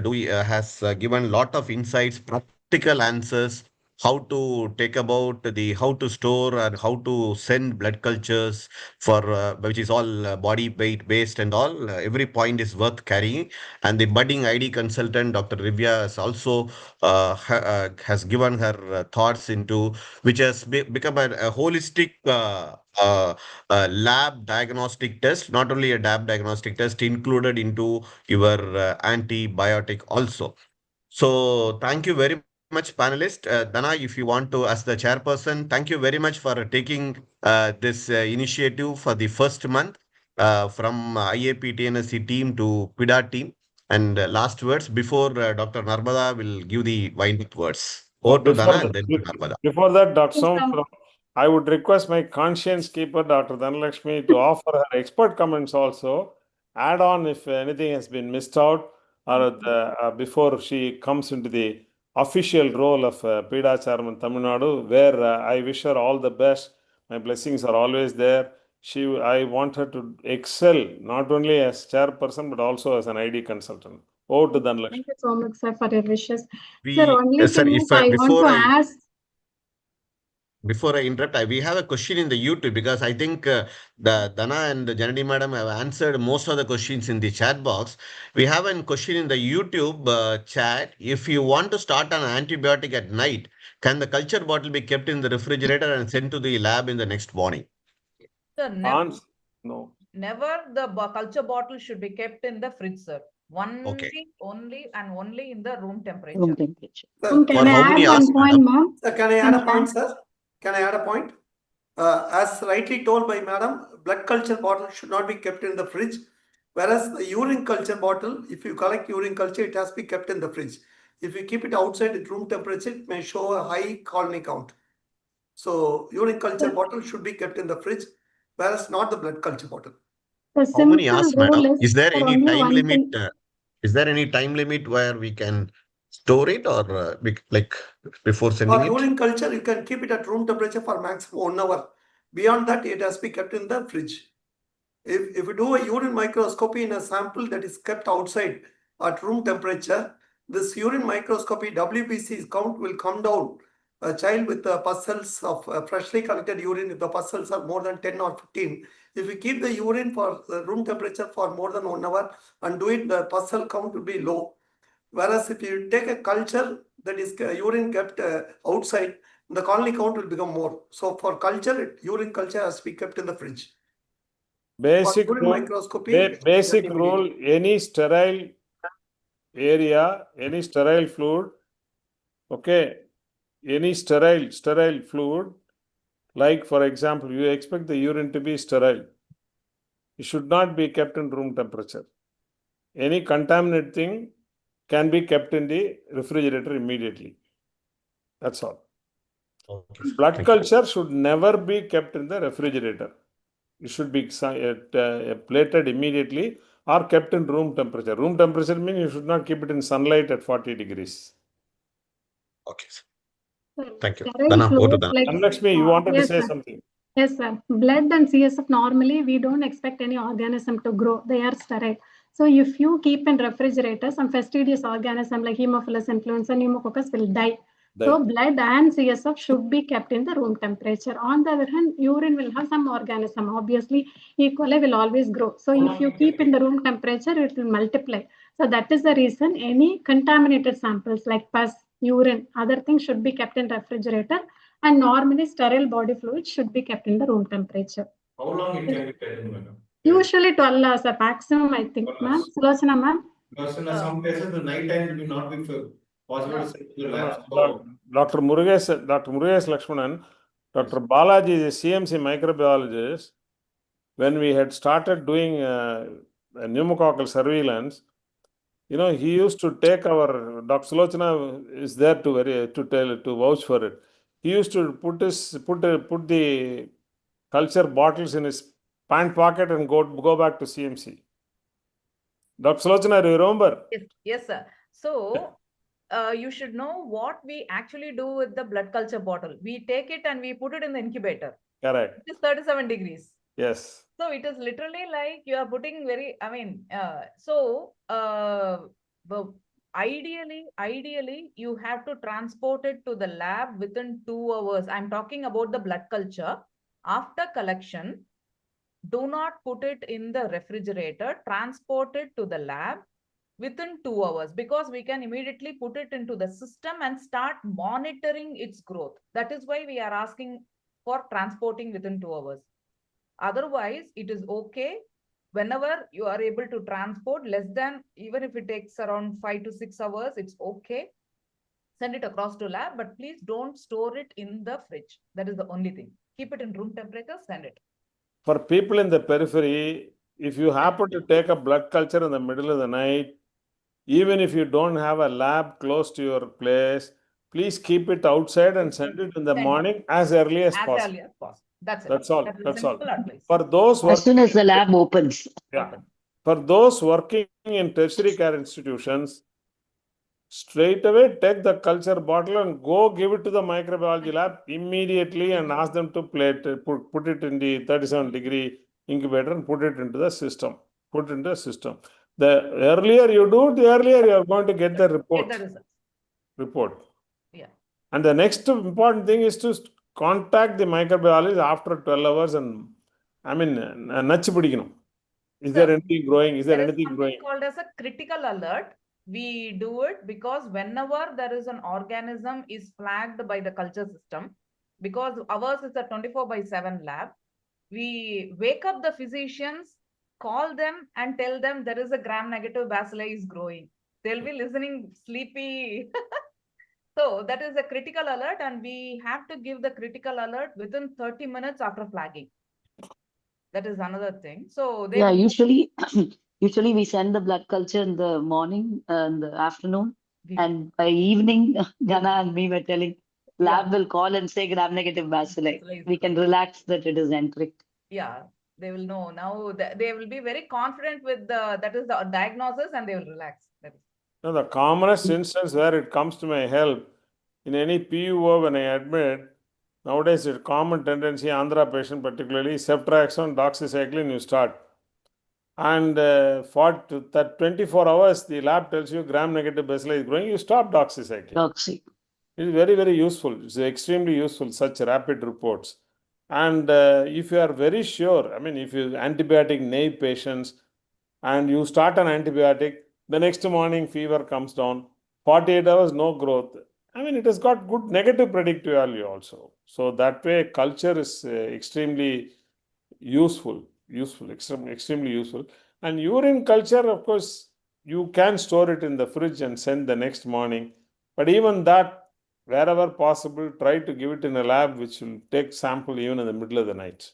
has given lot of insights, practical answers, how to take about how to store and how to send blood cultures for which is all body weight based and all. Every point is worth carrying. And the budding ID consultant, Dr. Rivya, has also has given her thoughts into which has become a holistic lab diagnostic test, not only a lab diagnostic test included into your antibiotic also. So thank you very much, panelist. Dana, if you want to, as the chairperson, thank you very much for taking this initiative for the first month from IAP TNSC team to PIDA team. And last words before Dr. Narmada will give the winding words. Over to Dana and then to Narmada. Before that, Dr. Som, I would request my conscience keeper, Dr. Dhanalakshmi, to offer her expert comments also. Add on if anything has been missed out, or before she comes into the official role of PIDA chairman Tamil Nadu, where I wish her all the best. My blessings are always there. I want her to excel not only as chairperson but also as an ID consultant. Over to Dhanalakshmi. Thank you so much, sir, for your wishes. Sir, only Sir, thing is I want to ask. Before I interrupt, we have a question in the YouTube, because I think the Dana and the Janani Madam have answered most of the questions in the chat box. We have a question in the YouTube chat. If you want to start an antibiotic at night, can the culture bottle be kept in the refrigerator and sent to the lab in the next morning? Sir, no. Never the culture bottle should be kept in the fridge, sir. Only in the room temperature. Room temperature. Sir, Can I add one point, ma'am? Sir, can I add a point, sir? Can I add a point? As rightly told by madam, blood culture bottle should not be kept in the fridge. Whereas the urine culture bottle, if you collect urine culture, it has to be kept in the fridge. If you keep it outside at room temperature, it may show a high colony count. So urine culture bottle should be kept in the fridge, whereas not the blood culture bottle. How many hours, madam? Is there any time limit? Is there any time limit where we can store it, or like before sending For it? urine culture, you can keep it at room temperature for maximum 1 hour. Beyond that, it has to be kept in the fridge. If you do a urine microscopy in a sample that is kept outside at room temperature, this urine microscopy WBC count will come down. A child with pus cells of freshly collected urine, if the pus cells are more than 10 or 15, if we keep the urine for room temperature for more than 1 hour and do it, the pus cell count will be low. Whereas if you take a culture that is urine kept outside, the colony count will become more. So for culture, urine culture has to be kept in the fridge. Basic rule, any sterile area, any sterile fluid, okay, any sterile fluid, like for example, you expect the urine to be sterile. It should not be kept in room temperature. Any contaminated thing can be kept in the refrigerator immediately. That's all. Okay. Blood culture should never be kept in the refrigerator. It should be plated immediately or kept in room temperature. Room temperature means you should not keep it in sunlight at 40 degrees. Okay, sir. Thank you. Lakshmi, you wanted to say something? Yes, sir. Blood and CSF, normally we don't expect any organism to grow. They are sterile. So if you keep in refrigerator, some fastidious organism like Haemophilus influenza, pneumococcus will die. So blood and CSF should be kept in the room temperature. On the other hand, urine will have some organism. Obviously, E. coli will always grow. So if you keep in the room temperature, it will multiply. So that is the reason any contaminated samples like pus, urine, other things should be kept in refrigerator, and normally sterile body fluids should be kept in the room temperature. How long it can be taken, madam? Usually 12 hours at maximum, I think, ma'am. Sulochana, ma'am. Because in some cases, the night time will not be possible to send to the lab. Dr. Murugesh Lakshmanan, Dr. Balaji is a CMC microbiologist. When we had started doing pneumococcal surveillance, he used to take our Dr. Sulochana is there to vouch for it. He used to put the culture bottles in his pant pocket and go back to CMC. Dr. Sulochana, do you remember? Yes, sir. So you should know what we actually do with the blood culture bottle. We take it and we put it in the incubator. Correct. It is 37 degrees. Yes. So it is literally like you are putting ideally, you have to transport it to the lab within 2 hours. I'm talking about the blood culture. After collection, do not put it in the refrigerator, transport it to the lab within 2 hours, because we can immediately put it into the system and start monitoring its growth. That is why we are asking for transporting within 2 hours. Otherwise, it is okay whenever you are able to transport less than, even if it takes around 5 to 6 hours, it's okay. Send it across to lab, but please don't store it in the fridge. That is the only thing. Keep it in room temperature, send it. For people in the periphery, if you happen to take a blood culture in the middle of the night, even if you don't have a lab close to your place, please keep it outside and send it in the morning as early as possible. As early as possible. That's it. That's all. That is That's all. simple advice. For those As soon as the lab opens. For those working in tertiary care institutions, straight away take the culture bottle and go give it to the microbiology lab immediately and ask them to put it in the 37-degree incubator and put it into the system. The earlier you do, the earlier you are going to get the report. Get the results. Report. Yeah. And the next important thing is to contact the microbiologist after 12 hours and nachi pidikanum. Is there anything growing? Is there anything growing? Called as a critical alert. We do it because whenever there is an organism is flagged by the culture system, because ours is a 24/7 lab, we wake up the physicians, call them and tell them there is a gram-negative bacilli is growing. They'll be listening sleepy. So that is a critical alert, and we have to give the critical alert within 30 minutes after flagging. That is another thing. So they usually we send the blood culture in the morning and the afternoon, and by evening, Gana and me were telling lab will call and say gram-negative bacilli. We can relax that it is enteric. Yeah, they will know now. They will be very confident with that is the diagnosis, and they will relax. Now, the commonest instance where it comes to my help in any PUO when I admit, nowadays it's a common tendency, Andhra patient particularly, ceftriaxone, doxycycline you start. And for that 24 hours, the lab tells you gram-negative bacilli is growing, you stop doxycycline. It is very, very useful. It's extremely useful, such rapid reports. And if you are very sure, if you antibiotic naive patients and you start an antibiotic, the next morning fever comes down, 48 hours, no growth. It has got good negative predictive value also. So that way, culture is extremely useful, extremely useful. And urine culture, of course, you can store it in the fridge and send the next morning. But even that, wherever possible, try to give it in a lab which will take sample even in the middle of the night.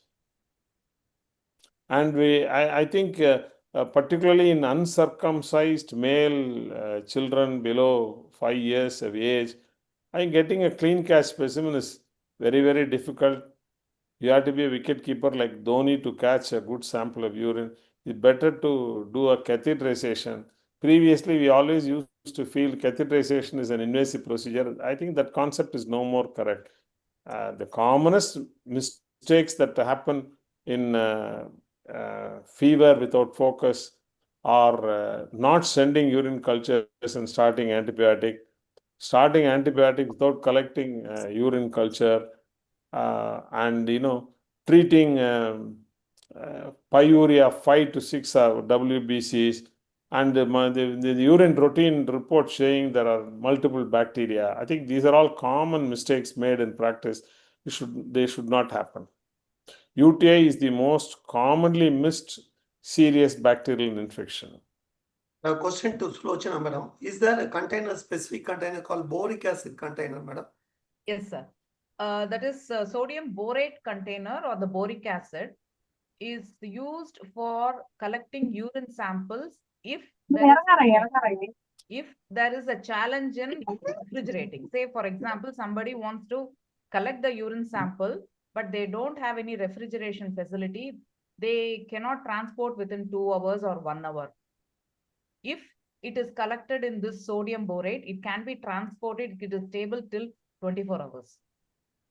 And I think particularly in uncircumcised male children below 5 years of age, getting a clean catch specimen is very, very difficult. You have to be a wicket keeper like Dhoni to catch a good sample of urine. It's better to do a catheterization. Previously, we always used to feel catheterization is an invasive procedure. I think that concept is no more correct. The commonest mistakes that happen in fever without focus are not sending urine cultures and starting antibiotic, starting antibiotics without collecting urine culture, and treating pyuria 5 to 6 WBCs, and the urine routine report saying there are multiple bacteria. I think these are all common mistakes made in practice. They should not happen. UTI is the most commonly missed serious bacterial infection. A question to Slochana, madam. Is there a container, specific container called boric acid container, madam? Yes, sir. That is sodium borate container, or the boric acid is used for collecting urine samples if there is a challenge in refrigerating. Say, for example, somebody wants to collect the urine sample, but they don't have any refrigeration facility. They cannot transport within 2 hours or 1 hour. If it is collected in this sodium borate, it can be transported. It is stable till 24 hours.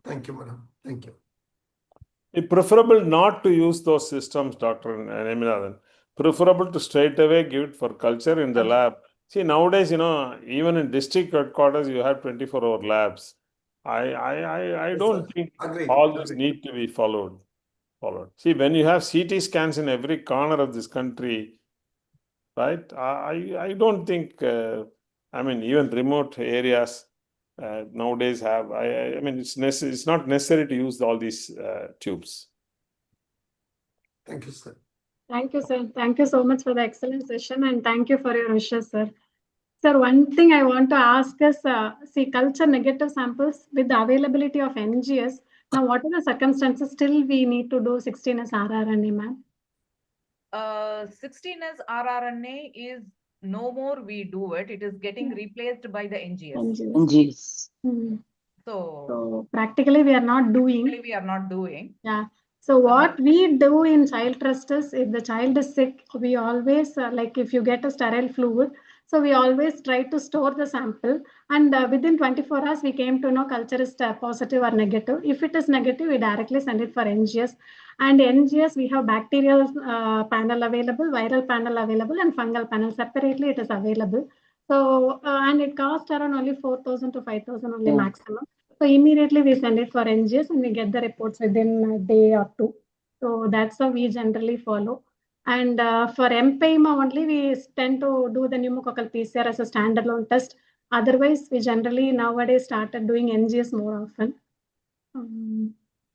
Thank you, madam. Thank you. It's preferable not to use those systems, Dr. Neminathan. Preferable to straight away give it for culture in the lab. See, nowadays, even in district headquarters, you have 24-hour labs. I don't think all this need to be followed. See, when you have CT scans in every corner of this country, right? I don't think, even remote areas nowadays have, it's not necessary to use all these tubes. Thank you, sir. Thank you, sir. Thank you so much for the excellent session, and thank you for your wishes, sir. Sir, one thing I want to ask is, see, culture negative samples with the availability of NGS. Now, what are the circumstances? Still, we need to do 16S rRNA, ma'am. 16S rRNA is no more we do it. It is getting replaced by the NGS. NGS. So practically we are not doing. Yeah. So what we do in child trust is, if the child is sick, we always, like if you get a sterile fluid, so we always try to store the sample, and within 24 hours we came to know culture is positive or negative. If it is negative, we directly send it for NGS. And NGS, we have bacterial panel available, viral panel available, and fungal panel. Separately it is available. So, and it costs around only 4,000 to 5,000 only maximum. So immediately we send it for NGS and we get the reports within a day or two. So that's how we generally follow. And for MPIMA only, we tend to do the pneumococcal PCR as a standalone test. Otherwise, we generally nowadays started doing NGS more often.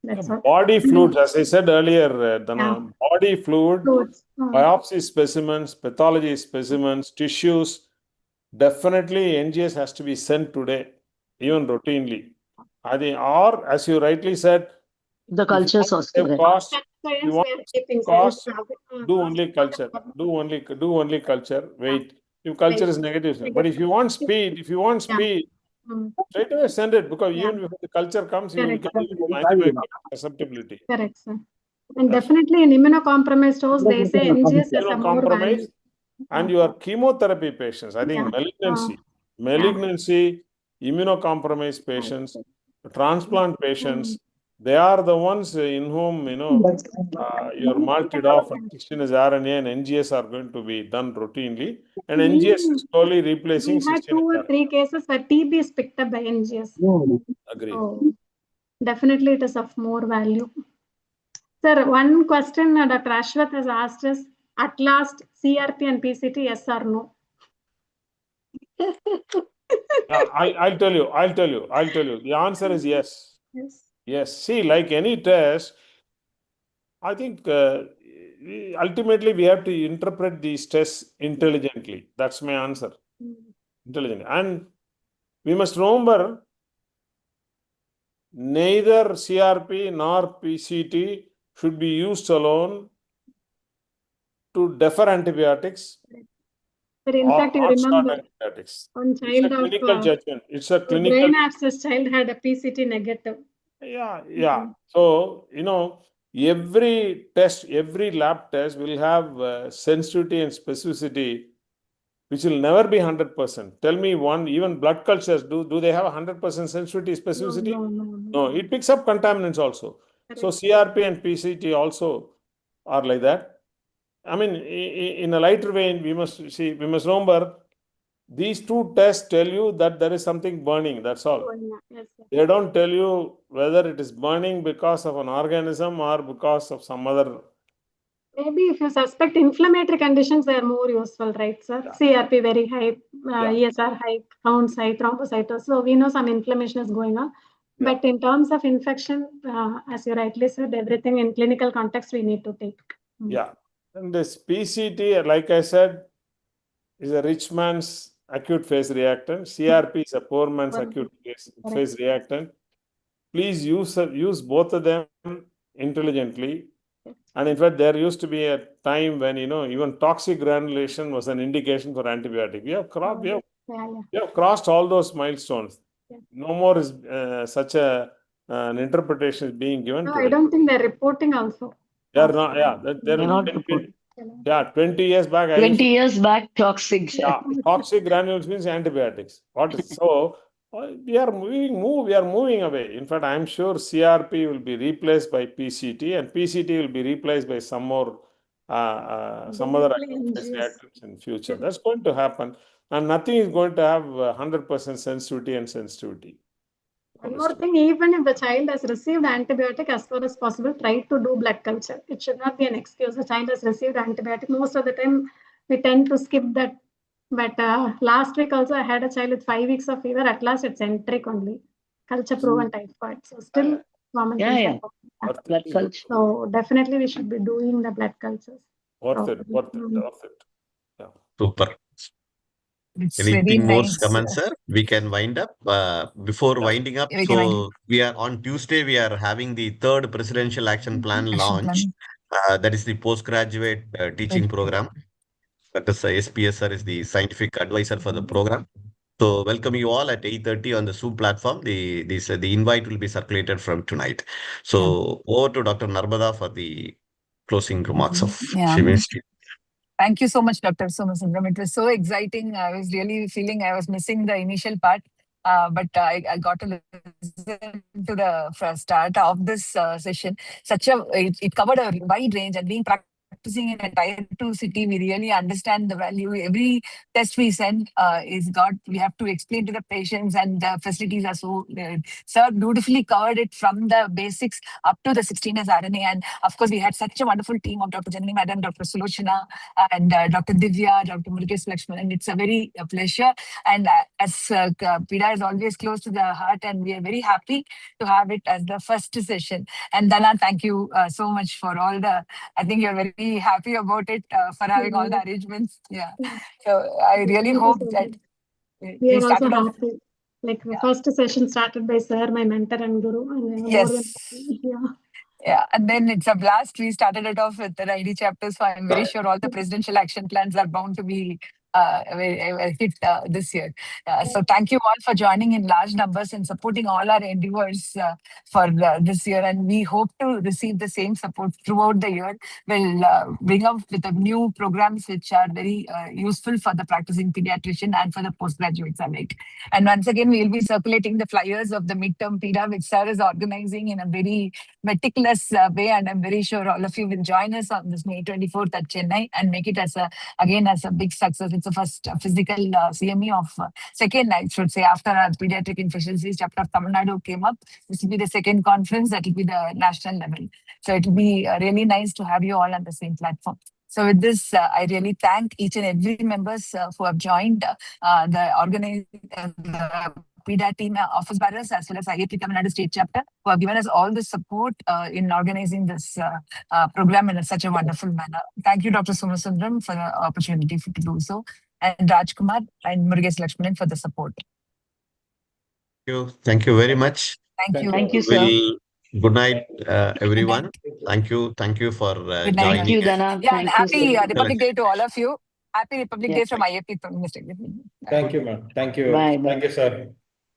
That's all. Body fluids, as I said earlier, Dana, body fluid, biopsy specimens, pathology specimens, tissues, definitely NGS has to be sent today, even routinely. Or, as you rightly said, the culture source. Cost, you want cost, do only culture. Do only culture. Wait. If culture is negative, but if you want speed, straight away send it, because even before the culture comes, you will get antibiotic susceptibility. Correct, sir. And definitely in immunocompromised hosts, they say NGS is a more value. And your chemotherapy patients, I think malignancy, immunocompromised patients, transplant patients, they are the ones in whom, your multidoph and 16S RNA and NGS are going to be done routinely. And NGS is slowly replacing 16S. We had 2 or 3 cases where TB is picked up by NGS. Agree. So definitely it is of more value. Sir, one question Dr. Ashwath has asked us, at last, CRP and PCT, yes or no? I'll tell you. The answer is yes. Yes. See, like any test, I think ultimately we have to interpret these tests intelligently. That's my answer. Intelligently. And we must remember, neither CRP nor PCT should be used alone to defer antibiotics. But in fact, you remember, antibiotics. one It's a child clinical judgment. It's a clinical. brain abscess child had a PCT negative. Yeah. So, every test, every lab test will have sensitivity and specificity, which will never be 100%. Tell me one, even blood cultures, do they have 100% sensitivity, specificity? No, it picks up contaminants also. So CRP and PCT also are like that. I mean, in a lighter vein, we must remember, these two tests tell you that there is something burning, that's all. Yes, sir. They don't tell you whether it is burning because of an organism or because of some other. Maybe if you suspect inflammatory conditions, they are more useful, right, sir? CRP very high, ESR high, counts high, thrombocytosis. So we know some inflammation is going on. But in terms of infection, as you rightly said, everything in clinical context we need to take. Yeah. And this PCT, like I said, is a rich man's acute phase reactant. CRP is a poor man's acute phase reactant. Please use both of them intelligently. And in fact, there used to be a time when, even toxic granulation was an indication for antibiotic. We have crossed all those milestones. No more is such an interpretation is being given No, today. I don't think they're reporting also. They are not, they're not reporting. 20 years back. 20 years back, toxic. Toxic granules means antibiotics. So we are moving away. In fact, I'm sure CRP will be replaced by PCT, and PCT will be replaced by some more some other reactants in future. That's going to happen, and nothing is going to have 100% sensitivity and sensitivity. One more thing, even if the child has received antibiotic, as far as possible, try to do blood culture. It should not be an excuse. The child has received antibiotic. Most of the time, we tend to skip that. But last week also, I had a child with 5 weeks of fever. At last, it's enteric only. Culture proven typhoid. So still common things happen. Blood culture. So definitely, we should be doing the blood cultures. Worth it. Yeah. Super. It's Anything very more nice. comments, sir? We can wind up. Before winding up, We can wind so we are on Tuesday. We are having the third presidential action plan launch. That is the postgraduate teaching program. That is SPS sir is the scientific advisor for the program. So welcome you all at 8:30 on the Zoom platform. The invite will be circulated from tonight. So over to Dr. Narmada for the closing remarks of chemistry. Thank you so much, Dr. Somasundram. It was so exciting. I was really feeling I was missing the initial part, but I got to listen to the start of this session. It covered a wide range, and being practicing in a tier 2 city, we really understand the value. Every test we send we have to explain to the patients, and the facilities are so sir beautifully covered it from the basics up to the 16S RNA. And of course, we had such a wonderful team of Dr. Janani Madam, Dr. Sulochana, and Dr. Divya, Dr. Murugesh Lakshman. And it's a very pleasure. And as PIDA is always close to the heart, and we are very happy to have it as the first session. And Dana, thank you so much for all I think you're very happy about it, for having all the arrangements. Yeah. So I really hope that we are also happy. Like the first session started by sir, my mentor and guru. And more than happy. Yeah, and then it's a blast. We started it off with the ID chapters, so I'm very sure all the presidential action plans are bound to be hit this year. So thank you all for joining in large numbers and supporting all our endeavors for this year. And we hope to receive the same support throughout the year. We'll bring up with the new programs which are very useful for the practicing pediatrician and for the postgraduates alike. And once again, we'll be circulating the flyers of the midterm PIDA, which sir is organizing in a very meticulous way. And I'm very sure all of you will join us on this May 24th at Chennai and make it as a big success. It's the first physical CME of second, I should say, after our pediatric infectious disease chapter of Tamil Nadu came up. This will be the second conference. That will be the national level. So it will be really nice to have you all on the same platform. So with this, I really thank each and every members who have joined the PIDA team, office bearers, as well as IAP Tamil Nadu State Chapter, who have given us all the support in organizing this program in such a wonderful manner. Thank you, Dr. Somasundram, for the opportunity to do so, and Rajkumar and Murugesh Lakshmanan for the support. Thank you very much. Thank you, sir. Good night, everyone. Thank you for joining. Thank you, Dana. Yeah, and happy Republic Day to all of you. Happy Republic Day from IAP. Thank you, ma'am. Thank you. Bye. Thank you, sir.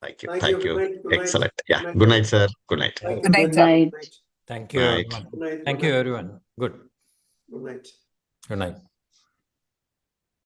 Thank you. Excellent. Yeah. Good night, sir. Good night. Good night, sir. Thank you, everyone. Thank you, everyone. Good. Good night. Good night.